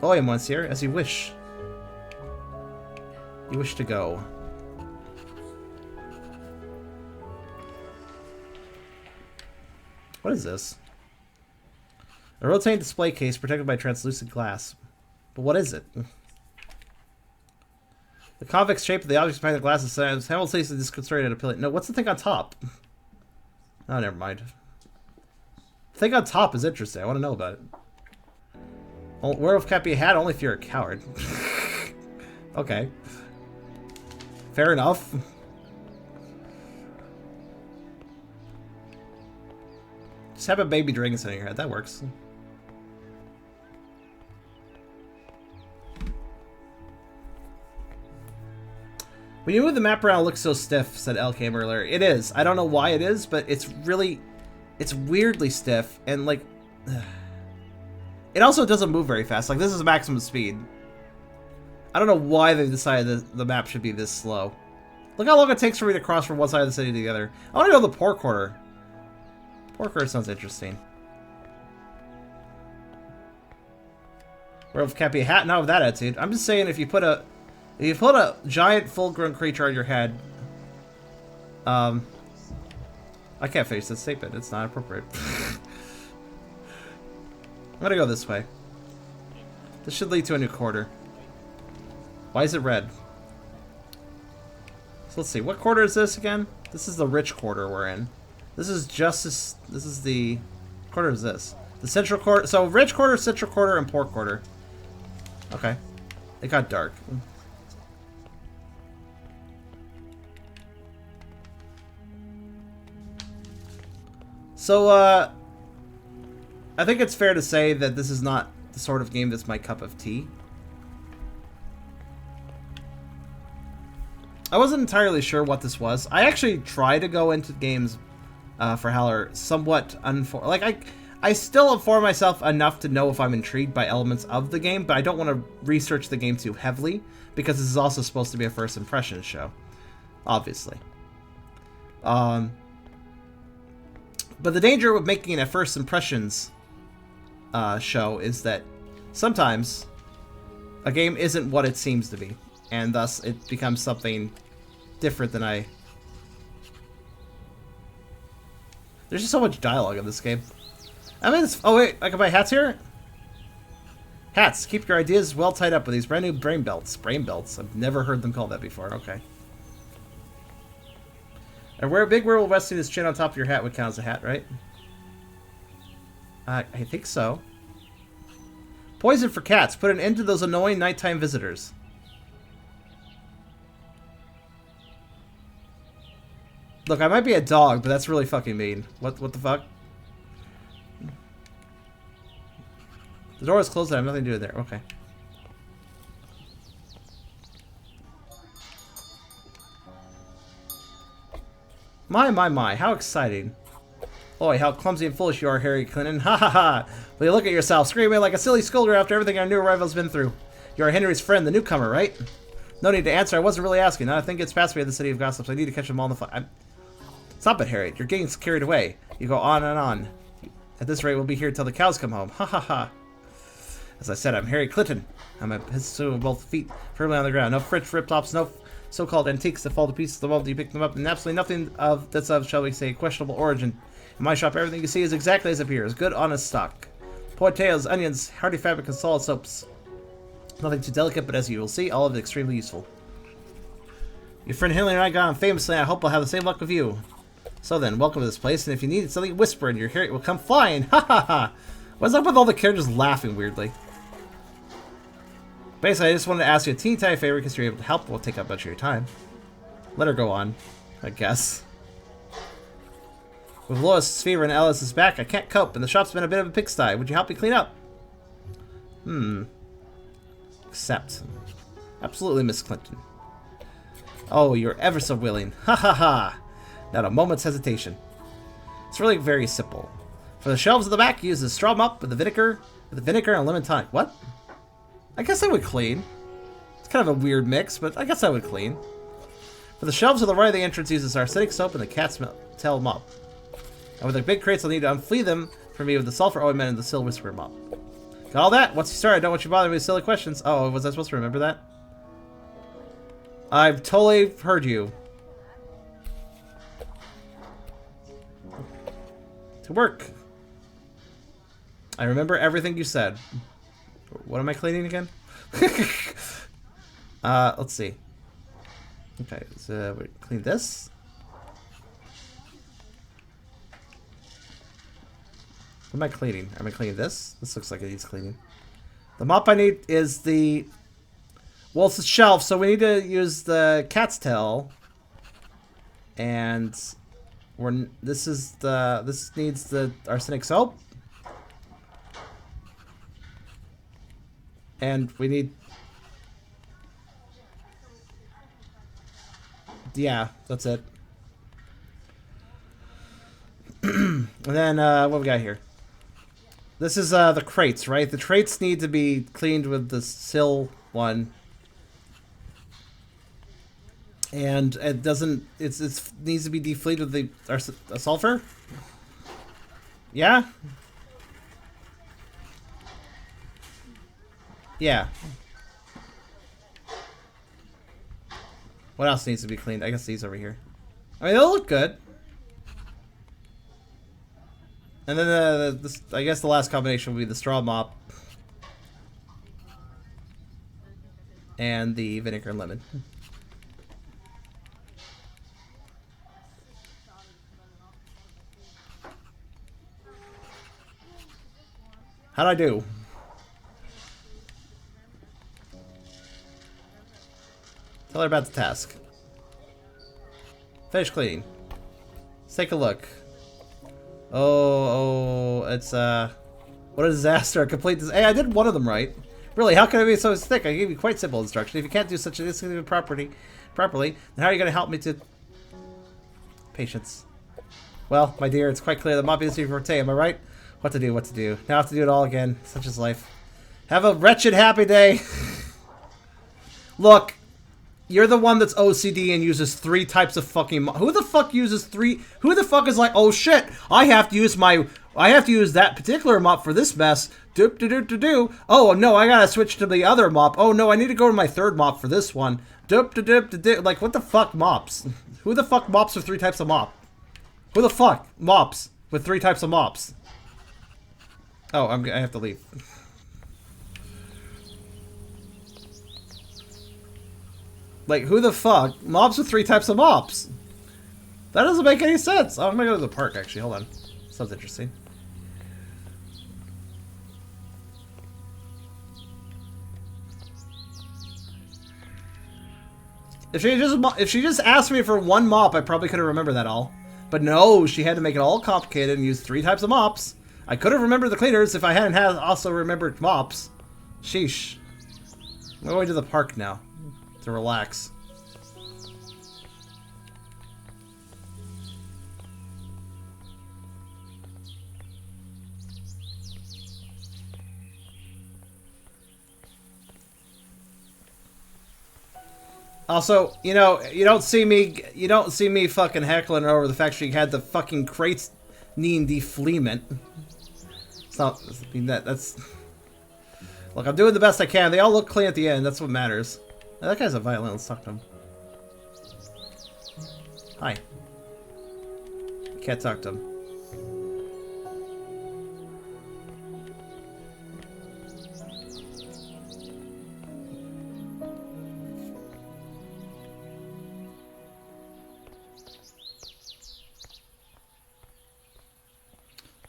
Oh, I am once here, as you wish. You wish to go. What is this? A rotating display case protected by translucent glass. But what is it? The convex shape of the objects behind the glass is simultaneously disconcerting and appealing. No, what's the thing on top? Oh, never mind. The thing on top is interesting. I want to know about it. Werewolf can't be a hat only if you're a coward. Okay. Fair enough. Just have a baby dragon sitting in your head. That works. When you move the map around, it looks so stiff, said LKM earlier. It is. I don't know why it is, but it's really... It's weirdly stiff, and like... It also doesn't move very fast. Like, this is maximum speed. I don't know why they decided that the map should be this slow. Look how long it takes for me to cross from one side of the city to the other. I want to know the poor quarter. Poor quarter sounds interesting. Werewolf can't be a hat? Not with that attitude. I'm just saying if you put a giant full-grown creature on your head, I can't finish this statement. It's not appropriate. I'm gonna go this way. This should lead to a new quarter. Why is it red? So let's see. What quarter is this again? This is the rich quarter we're in. This is justice. This is the quarter. Is this the central quarter? So rich quarter, central quarter, and poor quarter. Okay. It got dark. So, I think it's fair to say that this is not the sort of game that's my cup of tea. I wasn't entirely sure what this was. I actually try to go into games for Howler somewhat I still inform myself enough to know if I'm intrigued by elements of the game, but I don't want to research the game too heavily, because this is also supposed to be a first impressions show. Obviously. But the danger with making a first impressions show is that sometimes a game isn't what it seems to be, and thus it becomes something different than I... There's just so much dialogue in this game. I mean, it's... Oh wait, I can buy hats here? Hats. Keep your ideas well tied up with these brand new brain belts. Brain belts? I've never heard them called that before. Okay. And where a big werewolf resting his chin on top of your hat would count as a hat, right? I think so. Poison for cats. Put an end to those annoying nighttime visitors. Look, I might be a dog, but that's really fucking mean. What the fuck? The door is closed. I have nothing to do there. Okay. My, how exciting. Boy, how clumsy and foolish you are, Harry Clinton. Ha ha ha. Will you look at yourself, screaming like a silly scolder after everything our new arrival's been through. You're Henry's friend, the newcomer, right? No need to answer, I wasn't really asking. Now I think it's past me in the city of gossips. I need to catch them all in the fight. Stop it, Harry. You're getting carried away. You go on and on. At this rate, we'll be here till the cows come home. Ha ha ha. As I said, I'm Harry Clinton. I'm a pistol with both feet firmly on the ground. No French rip-tops, no so-called antiques that fall to pieces the moment you pick them up, and absolutely nothing that's of, shall we say, questionable origin. In my shop, everything you see is exactly as it appears. Good, honest stock. Potatoes, onions, hearty fabric, and solid soaps. Nothing too delicate, but as you will see, all of it extremely useful. Your friend Henley and I got on famously, and I hope I'll have the same luck with you. So then, welcome to this place, and if you need something, whisper and your hair will come flying. Ha ha ha! What's up with all the characters laughing weirdly? Basically, I just wanted to ask you a teeny tiny favor because you're able to help. We'll take up much of your time. Let her go on, I guess. With Lois' fever and Alice's back, I can't cope, and the shop's been a bit of a pigsty. Would you help me clean up? Accept. Absolutely, Miss Clinton. Oh, you're ever so willing. Ha ha ha! Not a moment's hesitation. It's really very simple. For the shelves at the back, use the straw mop with the vinegar and lemon tonic. What? I guess I would clean. It's kind of a weird mix, but I guess I would clean. For the shelves to the right of the entrance, use this arsenic soap and the cat's tail mop. And with the big crates, I'll need to unflea them for me with the sulfur ointment and the silver whisper mop. Got all that? Once you start, I don't want you bothering me with silly questions. Oh, was I supposed to remember that? I've totally heard you. To work. I remember everything you said. What am I cleaning again? Let's see. Okay, so we clean this. What am I cleaning? Am I cleaning this? This looks like it needs cleaning. The mop I need is the... Well, it's the shelf, so we need to use the cat's tail. And... This needs the arsenic soap. And we need... Yeah, that's it. And then, what we got here? This is, the crates, right? The crates need to be cleaned with the sil one. And it doesn't... It needs to be defleed with the sulfur? Yeah? Yeah. What else needs to be cleaned? I guess these over here. I mean, they'll look good. And then I guess the last combination will be the straw mop. And the vinegar and lemon. How'd I do? Tell her about the task. Finish cleaning. Let's take a look. Oh, it's, what a disaster. A complete disaster. Hey, I did one of them right. Really, how can I be so thick? I gave you quite simple instruction. If you can't do such a insignificant properly, then how are you going to help me to... Patience. Well, my dear, it's quite clear that mopping is your forte, am I right? What to do, what to do. Now I have to do it all again. Such is life. Have a wretched happy day. Look, you're the one that's OCD and uses 3 types of fucking who the fuck uses 3? Who the fuck is like, oh shit, I have to use that particular mop for this mess. Doop do do do do. Oh no, I gotta switch to the other mop. Oh no, I need to go to my 3rd mop for this one. Doop do doop do do. Like, what the fuck mops? Who the fuck mops with 3 types of mop? Who the fuck mops with 3 types of mops? Oh, I have to leave. Like, who the fuck mops with 3 types of mops? That doesn't make any sense. Oh, I'm gonna go to the park, actually. Hold on. Sounds interesting. If she just asked me for 1 mop, I probably could have remembered that all. But no, she had to make it all complicated and use 3 types of mops. I could have remembered the cleaners if I hadn't also remembered mops. Sheesh. I'm going to the park now to relax. Also, you know, you don't see me fucking heckling her over the fact she had the fucking crates needing defleement. It's not, I mean, that's... Look, I'm doing the best I can. They all look clean at the end. That's what matters. That guy's a violin. Let's talk to him. Hi. Can't talk to him.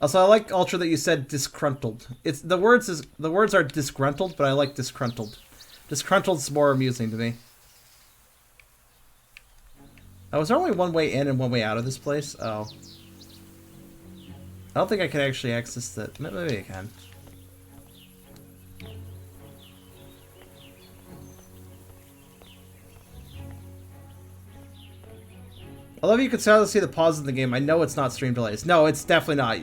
Also, I like Ultra that you said disgruntled. It's the words are disgruntled, but I like disgruntled. Disgruntled's more amusing to me. Oh, is there only one way in and one way out of this place? Oh. I don't think I can actually access that. Maybe I can. I love you can start to see the pauses in the game. I know it's not stream delays. No, it's definitely not.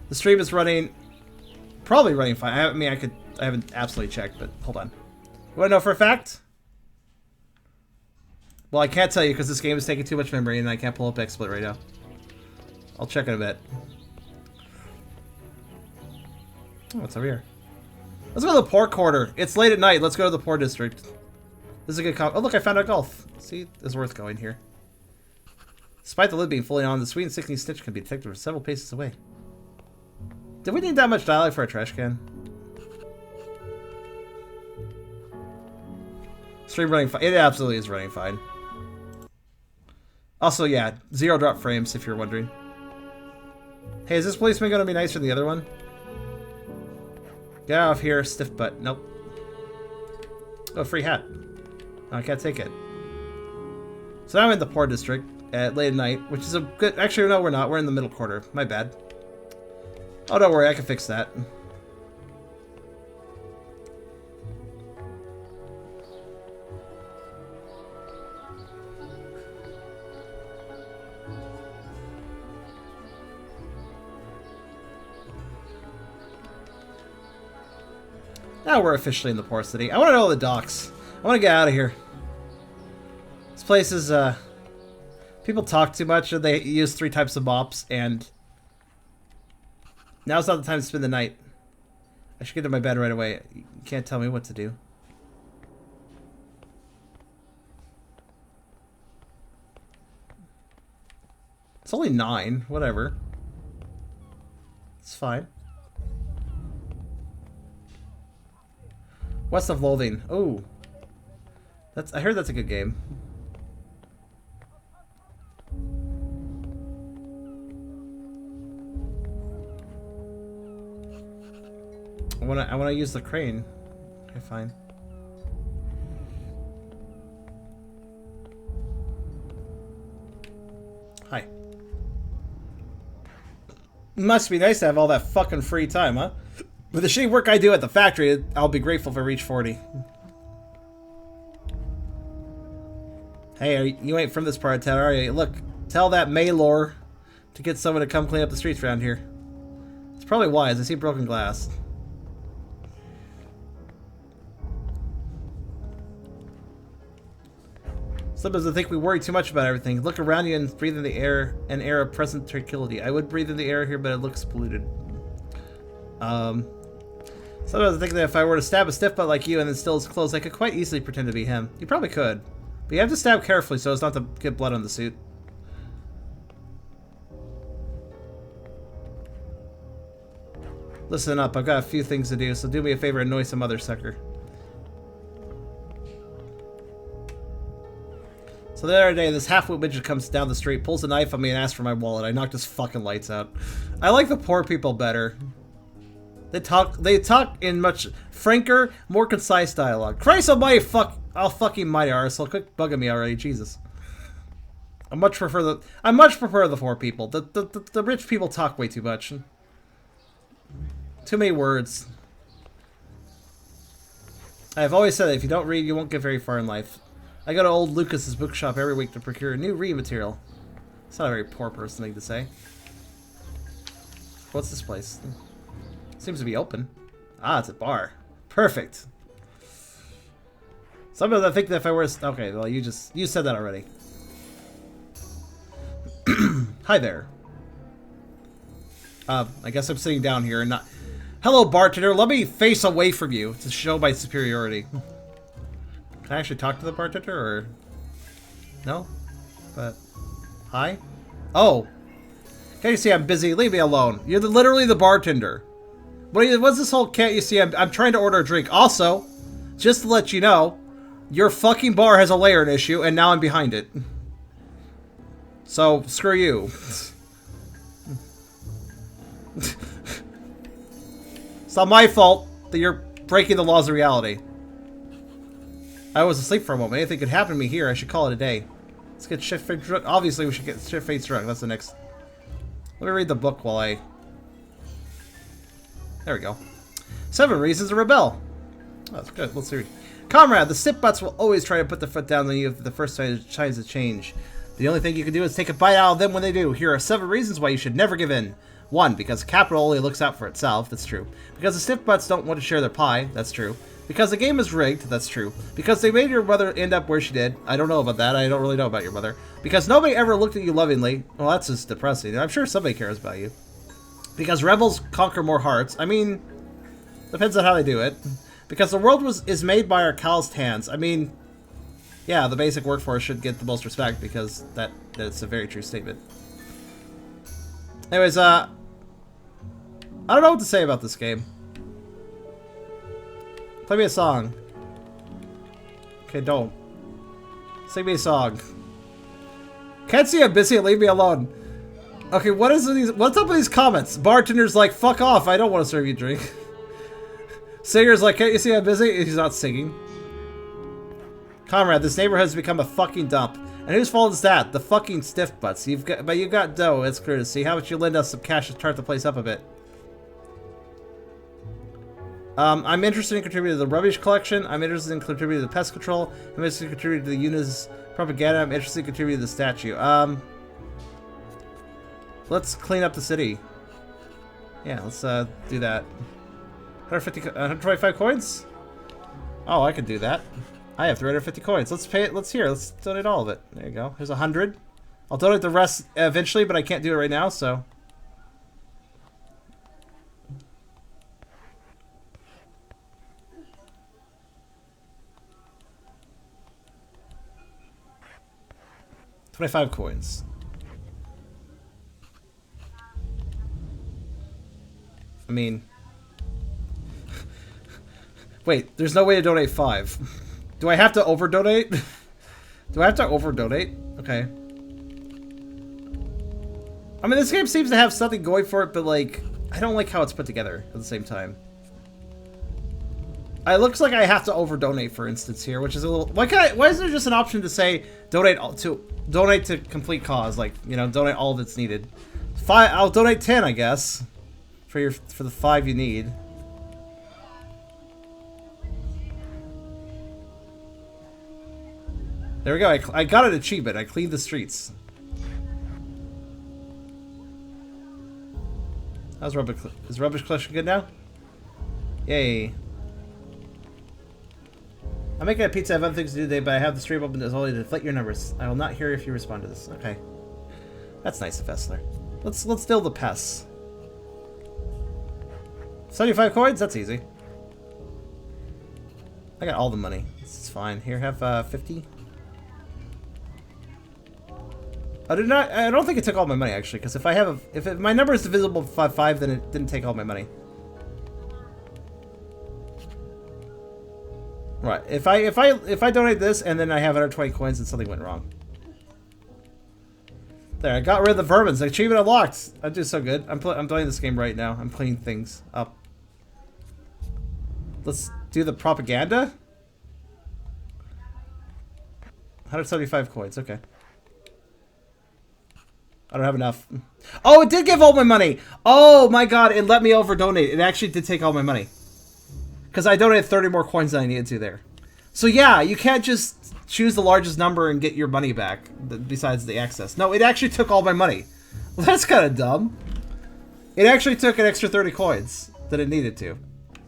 The stream is running, probably running fine. I mean, I haven't absolutely checked, but hold on. You want to know for a fact? Well, I can't tell you because this game is taking too much memory and I can't pull up XSplit right now. I'll check in a bit. Oh, what's over here? Let's go to the poor quarter. It's late at night. Let's go to the poor district. This is a good oh, look, I found out golf. See, it's worth going here. Despite the lid being fully on, the sweet and sickening stench can be detected from several paces away. Did we need that much dialogue for a trash can? Stream running fine. It absolutely is running fine. Also, yeah, 0 drop frames if you're wondering. Hey, is this policeman going to be nicer than the other one? Get out of here, stiff butt. Nope. Oh, free hat. Oh, I can't take it. So now I'm in the poor district at late at night, which is a good... Actually, no, we're not. We're in the middle quarter. My bad. Oh, don't worry. I can fix that. Now we're officially in the poor city. I want to know the docks. I want to get out of here. This place is, people talk too much, and they use 3 types of mops, and now's not the time to spend the night. I should get to my bed right away. You can't tell me what to do. It's only 9. Whatever. It's fine. West of Loathing. Oh. I heard that's a good game. I wanna use the crane. Okay, fine. Hi. Must be nice to have all that fucking free time, huh? With the shitty work I do at the factory, I'll be grateful if I reach 40. Hey, you ain't from this part of town, are you? Look, tell that Maylor to get someone to come clean up the streets around here. It's probably wise. I see broken glass. Sometimes I think we worry too much about everything. Look around you and breathe in the air, an air of present tranquility. I would breathe in the air here, but it looks polluted. Sometimes I think that if I were to stab a stiff butt like you and then steal his clothes, I could quite easily pretend to be him. You probably could. But you have to stab carefully so as not to get blood on the suit. Listen up, I've got a few things to do, so do me a favor and annoy some other sucker. So the other day, this half-wit midget comes down the street, pulls a knife on me and asks for my wallet. I knocked his fucking lights out. I like the poor people better. They talk in much franker, more concise dialogue. Christ almighty, I'll fucking mighty arsehole. Quit bugging me already, Jesus. I much prefer the poor people. The rich people talk way too much. Too many words. I've always said that if you don't read, you won't get very far in life. I go to old Lucas's bookshop every week to procure new reading material. It's not a very poor person thing to say. What's this place? Seems to be open. Ah, it's a bar. Perfect. Sometimes I think that if I were... Okay, well, you said that already. Hi there. I guess I'm sitting down here and not... Hello, bartender. Let me face away from you to show my superiority. Can I actually talk to the bartender, or... No? But... Hi? Oh! Can't you see I'm busy? Leave me alone. You're literally the bartender. What's this whole can't you see? I'm trying to order a drink. Also, just to let you know, your fucking bar has a layering issue, and now I'm behind it. So, screw you. It's not my fault that you're breaking the laws of reality. I was asleep for a moment. Anything could happen to me here. I should call it a day. Let's get shit-faced drunk. Obviously, we should get shit-faced drunk. That's the next... Let me read the book while I... There we go. 7 Reasons to Rebel. Oh, that's good. Let's see. Comrade, the sip butts will always try to put their foot down on you if the first time tries to change. The only thing you can do is take a bite out of them when they do. Here are 7 reasons why you should never give in. 1. Because capital only looks out for itself. That's true. Because the stiff butts don't want to share their pie. That's true. Because the game is rigged. That's true. Because they made your mother end up where she did. I don't know about that. I don't really know about your mother. Because nobody ever looked at you lovingly. Well, that's just depressing. I'm sure somebody cares about you. Because rebels conquer more hearts. I mean, depends on how they do it. Because the world is made by our calloused hands. I mean, yeah, the basic workforce should get the most respect because that's a very true statement. Anyways, I don't know what to say about this game. Play me a song. Okay, don't. Sing me a song. Can't see I'm busy, leave me alone. Okay, what's up with these comments? Bartender's like, fuck off, I don't want to serve you a drink. Singer's like, can't you see I'm busy? He's not singing. Comrade, this neighborhood has become a fucking dump. And whose fault is that? The fucking stiff butts. You've got dough, it's courtesy. How about you lend us some cash to start the place up a bit? I'm interested in contributing to the rubbish collection. I'm interested in contributing to the pest control. I'm interested in contributing to the unit's propaganda. I'm interested in contributing to the statue. Let's clean up the city. Yeah, let's do that. 125 coins? Oh, I can do that. I have 350 coins. Let's pay it. Let's donate all of it. There you go. Here's 100. I'll donate the rest eventually, but I can't do it right now, so. $25 coins. I mean... Wait, there's no way to donate 5. Do I have to over-donate? Do I have to over-donate? Okay. I mean, this game seems to have something going for it, but, like, I don't like how it's put together at the same time. It looks like I have to over-donate, for instance, here, which is a little... Why is there just an option to say donate to complete cause? Like, you know, donate all that's needed. I'll donate 10, I guess, for the 5 you need. There we go. I got an achievement. I cleaned the streets. How's rubbish? Is rubbish collection good now? Yay. I'm making a pizza. I have other things to do today, but I have the stream open as only to deflate your numbers. I will not hear if you respond to this. Okay. That's nice of Vessler. Let's deal the pests. 75 coins? That's easy. I got all the money. This is fine. Here, have 50. I don't think it took all my money actually, because if my number is divisible by 5, then it didn't take all my money. Right. If I donate this and then I have 120 coins, then something went wrong. There, I got rid of the vermins. Achievement unlocked. I do so good. I'm playing this game right now. I'm cleaning things up. Let's do the propaganda. 175 coins. Okay. I don't have enough. Oh, it did give all my money. Oh my god, it let me over donate. It actually did take all my money. Because I donated 30 more coins than I needed to there. So yeah, you can't just choose the largest number and get your money back, besides the excess. No, it actually took all my money. Well, that's kind of dumb. It actually took an extra 30 coins that it needed to.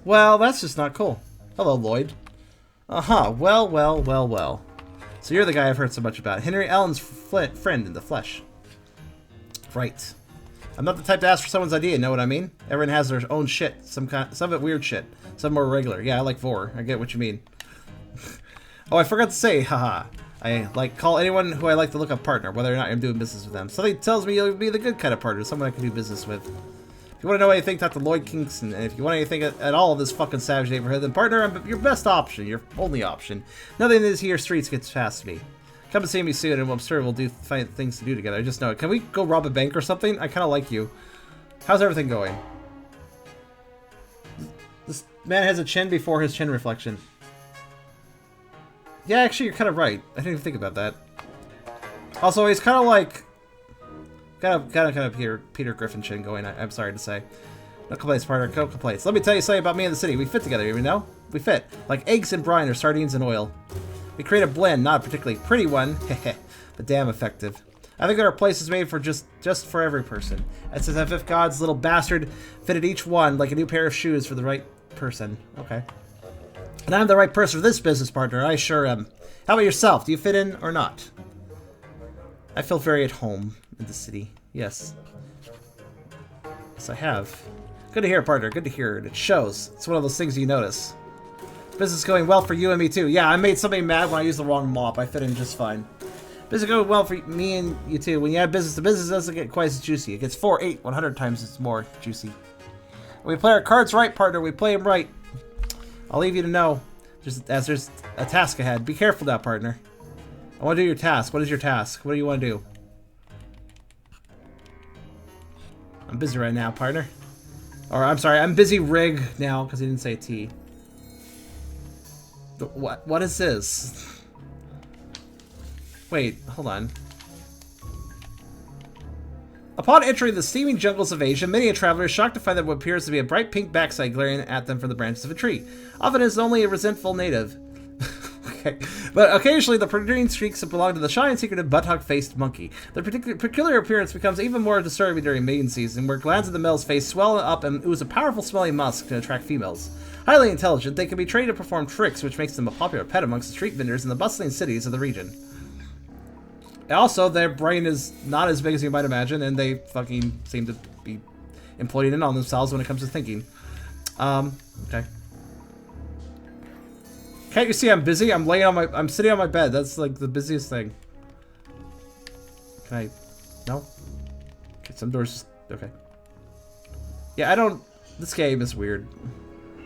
Well, that's just not cool. Hello, Lloyd. Uh-huh. Well, well, well, well. So you're the guy I've heard so much about. Henry Allen's friend in the flesh. Right. I'm not the type to ask for someone's idea, you know what I mean? Everyone has their own shit. Some of it weird shit. Some more regular. Yeah, I like vor. I get what you mean. Oh, I forgot to say, haha. I call anyone who I like to look up partner, whether or not I'm doing business with them. Something tells me you'll be the good kind of partner, someone I can do business with. If you want to know anything, talk to Lloyd Kingston. And if you want anything at all of this fucking savage neighborhood, then partner, I'm your best option, your only option. Nothing in these here streets gets past me. Come and see me soon, and I'm sure we'll find things to do together. I just know it. Can we go rob a bank or something? I kind of like you. How's everything going? man has a chin before his chin reflection. Yeah, actually, you're kind of right. I didn't even think about that. Also, he's kind of like... Kind of Peter Griffin chin going, I'm sorry to say. No complaints, partner. No complaints. Let me tell you something about me and the city. We fit together, you know? We fit. Like eggs and brine or sardines and oil. We create a blend, not a particularly pretty one, but damn effective. I think our place is made for just for every person. It's as if God's little bastard fitted each one like a new pair of shoes for the right person. Okay. And I'm the right person for this business, partner. I sure am. How about yourself? Do you fit in or not? I feel very at home in the city. Yes. Yes, I have. Good to hear, partner. Good to hear. It shows. It's one of those things you notice. Business is going well for you and me, too. Yeah, I made somebody mad when I used the wrong mop. I fit in just fine. Business is going well for me and you, too. When you add business, the business doesn't get quite as juicy. It gets 4, 8, 100 times it's more juicy. When we play our cards right, partner. We play them right. I'll leave you to know, just as there's a task ahead. Be careful now, partner. I want to do your task. What is your task? What do you want to do? I'm busy right now, partner. Or, I'm sorry, I'm busy rig now, because he didn't say T. What is this? Wait, hold on. Upon entering the steaming jungles of Asia, many a traveler is shocked to find that what appears to be a bright pink backside glaring at them from the branches of a tree. Often it is only a resentful native. Okay. But occasionally the protruding streaks belong to the shy and secretive buttock-faced monkey. Their peculiar appearance becomes even more disturbing during mating season, where glands of the male's face swell up and ooze a powerful smelling musk to attract females. Highly intelligent, they can be trained to perform tricks, which makes them a popular pet amongst the street vendors in the bustling cities of the region. Also, their brain is not as big as you might imagine, and they fucking seem to be imploding in on themselves when it comes to thinking. Okay. Can't you see I'm busy? I'm sitting on my bed. That's like the busiest thing. Can I? No? Okay, some doors just, okay. Yeah, this game is weird.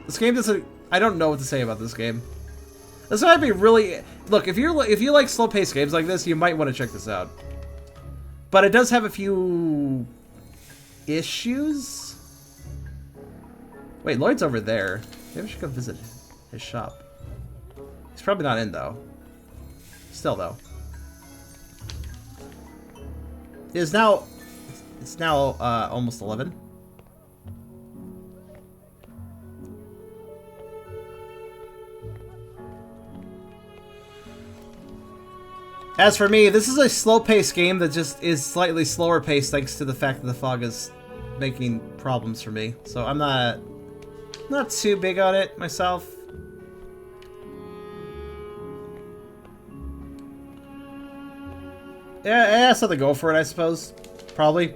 This game doesn't, I don't know what to say about this game. This might be really, look, if you like slow-paced games like this, you might want to check this out. But it does have a few issues. Wait, Lloyd's over there. Maybe I should go visit his shop. He's probably not in, though. Still, though. It's now almost 11. As for me, this is a slow-paced game that just is slightly slower-paced thanks to the fact that the fog is making problems for me. So I'm not too big on it myself. Yeah, it has something to go for it, I suppose. Probably.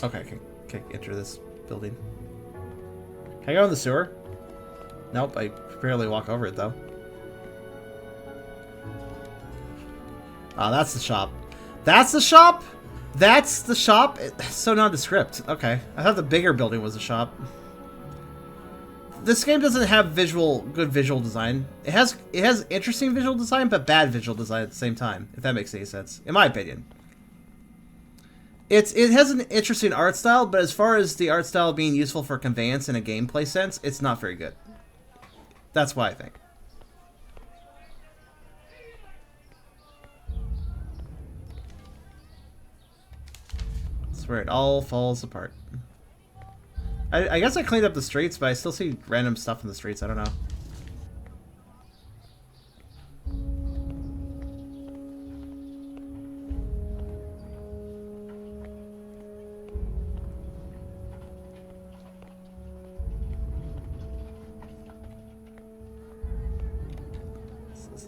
Okay, I can enter this building. Can I go in the sewer? Nope, I barely walk over it, though. Oh, that's the shop. That's the shop? That's the shop? It's so nondescript. Okay. I thought the bigger building was a shop. This game doesn't have good visual design. It has interesting visual design, but bad visual design at the same time, if that makes any sense. In my opinion. It has an interesting art style, but as far as the art style being useful for conveyance in a gameplay sense, it's not very good. That's what I think. That's where it all falls apart. I guess I cleaned up the streets, but I still see random stuff in the streets. I don't know.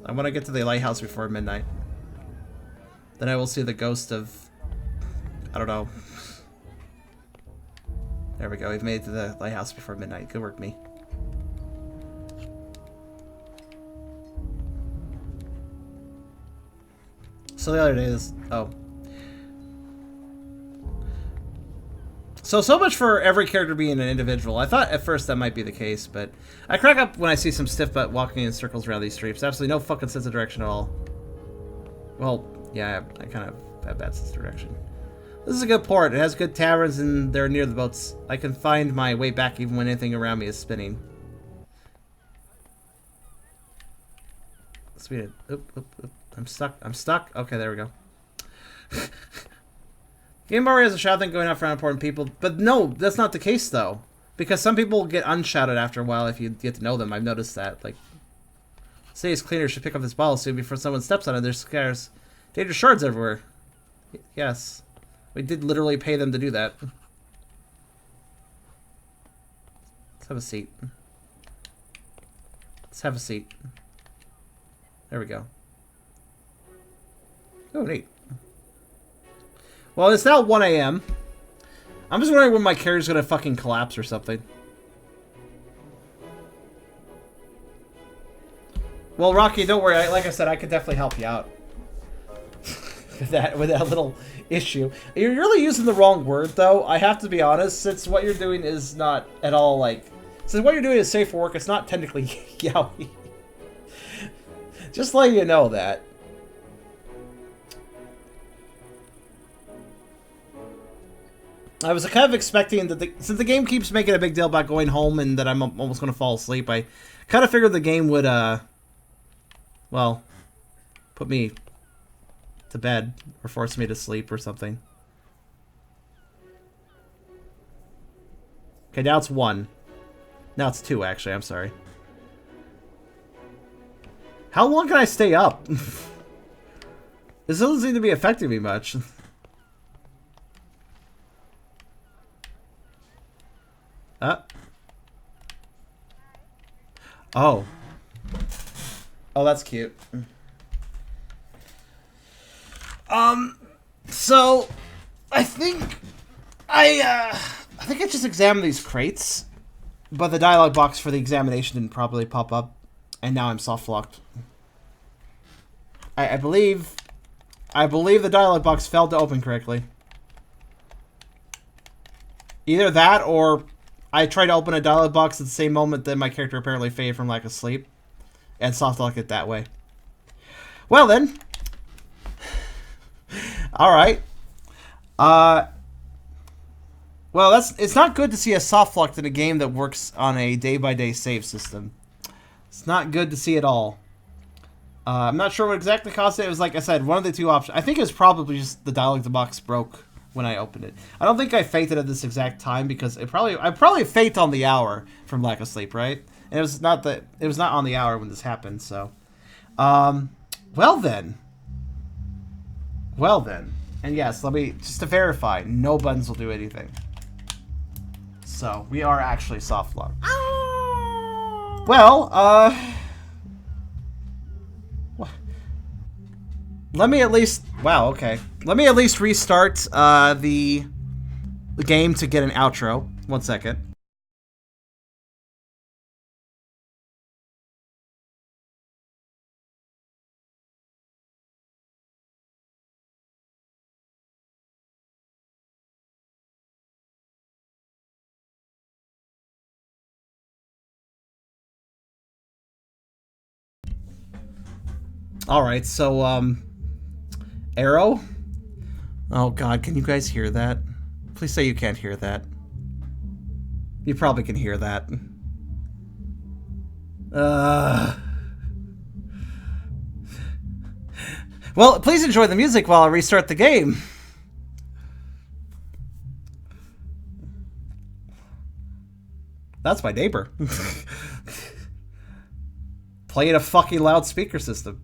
I want to get to the lighthouse before midnight. Then I will see the ghost of... I don't know. There we go. We've made it to the lighthouse before midnight. Good work, me. So the other day, oh. So much for every character being an individual. I thought at first that might be the case, but I crack up when I see some stiff butt walking in circles around these streets. Absolutely no fucking sense of direction at all. Well, yeah, I kind of have bad sense of direction. This is a good port. It has good taverns and they're near the boats. I can find my way back even when anything around me is spinning. Sweet. Oop, oop, oop. I'm stuck. I'm stuck. Okay, there we go. Game already has a shout thing going out for unimportant people, but no, that's not the case though. Because some people get unshouted after a while if you get to know them. I've noticed that. Like, city's cleaner should pick up this bottle soon before someone steps on it. There's scarce. Dangerous shards everywhere. Yes. We did literally pay them to do that. Let's have a seat. Let's have a seat. There we go. Oh, neat. Well, it's now 1 a.m. I'm just wondering when my character's gonna fucking collapse or something. Well, Rocky, don't worry. Like I said, I could definitely help you out with that little issue. You're really using the wrong word, though. I have to be honest, since what you're doing is not at all like. Since what you're doing is safe for work, it's not technically yaoi. Just letting you know that. I was kind of expecting that since the game keeps making a big deal about going home and that I'm almost going to fall asleep, I kind of figured the game would, well, put me to bed or force me to sleep or something. Okay, now it's 1. Now it's 2, actually. I'm sorry. How long can I stay up? This doesn't seem to be affecting me much. Oh. Oh, that's cute. So I think I just examined these crates, but the dialogue box for the examination didn't properly pop up, and now I'm soft locked. I believe the dialogue box failed to open correctly. Either that or I tried to open a dialogue box at the same moment that my character apparently faded from lack of sleep, and soft locked it that way. Well then. Alright. Well, it's not good to see a soft locked in a game that works on a day-by-day save system. It's not good to see at all. I'm not sure what exactly caused it. It was, like I said, one of the two options. I think it was probably just the dialogue box broke when I opened it. I don't think I faked at this exact time because I probably faked on the hour from lack of sleep, right? And it was not on the hour when this happened. So, well then, and yes, let me just to verify, no buttons will do anything. So we are actually soft locked. Well, let me at least... Wow, okay. Let me at least restart the game to get an outro. 1 second. Alright, so, Arrow? Oh god, can you guys hear that? Please say you can't hear that. You probably can hear that. Well, please enjoy the music while I restart the game. That's my neighbor. Playing a fucking loudspeaker system.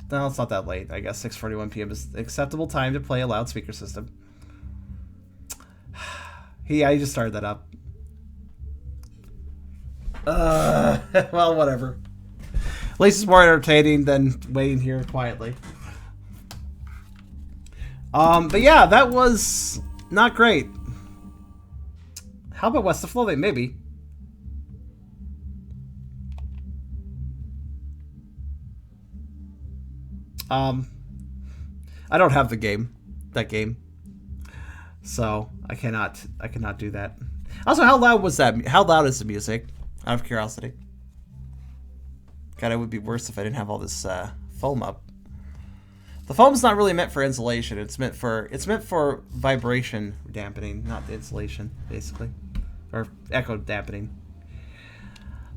No, it's not that late. I guess 6:41 p.m. is the acceptable time to play a loudspeaker system. I just started that up. Well, whatever. At least it's more entertaining than waiting here quietly. But yeah, that was not great. How about West of Floating? Maybe. I don't have that game. So I cannot do that. Also, how loud was that? How loud is the music? Out of curiosity. God, it would be worse if I didn't have all this foam up. The foam's not really meant for insulation. It's meant for vibration dampening, not the insulation, basically, or echo dampening.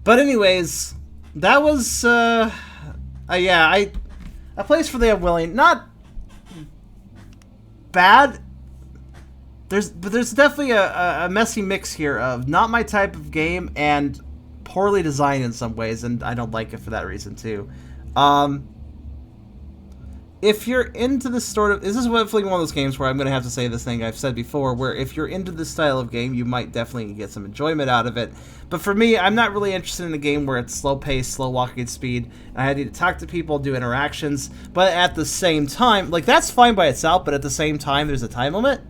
But anyways, that was a place for the unwilling. Not bad. There's definitely a messy mix here of not my type of game and poorly designed in some ways, and I don't like it for that reason too. If you're into this sort of... This is definitely one of those games where I'm going to have to say this thing I've said before, where if you're into this style of game, you might definitely get some enjoyment out of it. But for me, I'm not really interested in a game where it's slow pace, slow walking speed, and I need to talk to people, do interactions, but at the same time... Like, that's fine by itself, but at the same time, there's a time limit.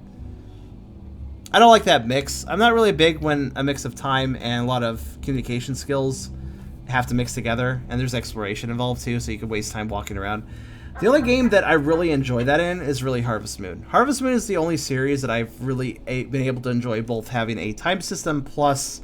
I don't like that mix. I'm not really big when a mix of time and a lot of communication skills have to mix together, and there's exploration involved too, so you can waste time walking around. The only game that I really enjoy that in is really Harvest Moon. Harvest Moon is the only series that I've really been able to enjoy, both having a time system plus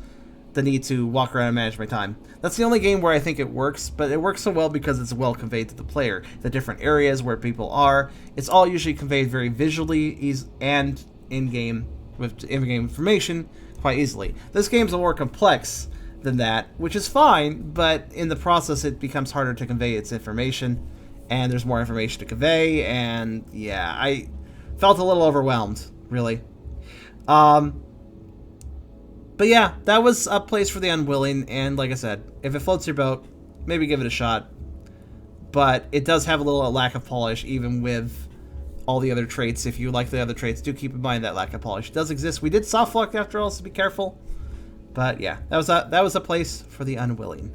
the need to walk around and manage my time. That's the only game where I think it works, but it works so well because it's well conveyed to the player. The different areas where people are, it's all usually conveyed very visually and in-game with in-game information quite easily. This game's more complex than that, which is fine, but in the process it becomes harder to convey its information. And there's more information to convey, and yeah, I felt a little overwhelmed, really. But yeah, that was a place for the unwilling, and like I said, if it floats your boat, maybe give it a shot. But it does have a little lack of polish, even with all the other traits. If you like the other traits, do keep in mind that lack of polish does exist. We did soft lock after all, so be careful. But yeah, that was a place for the unwilling.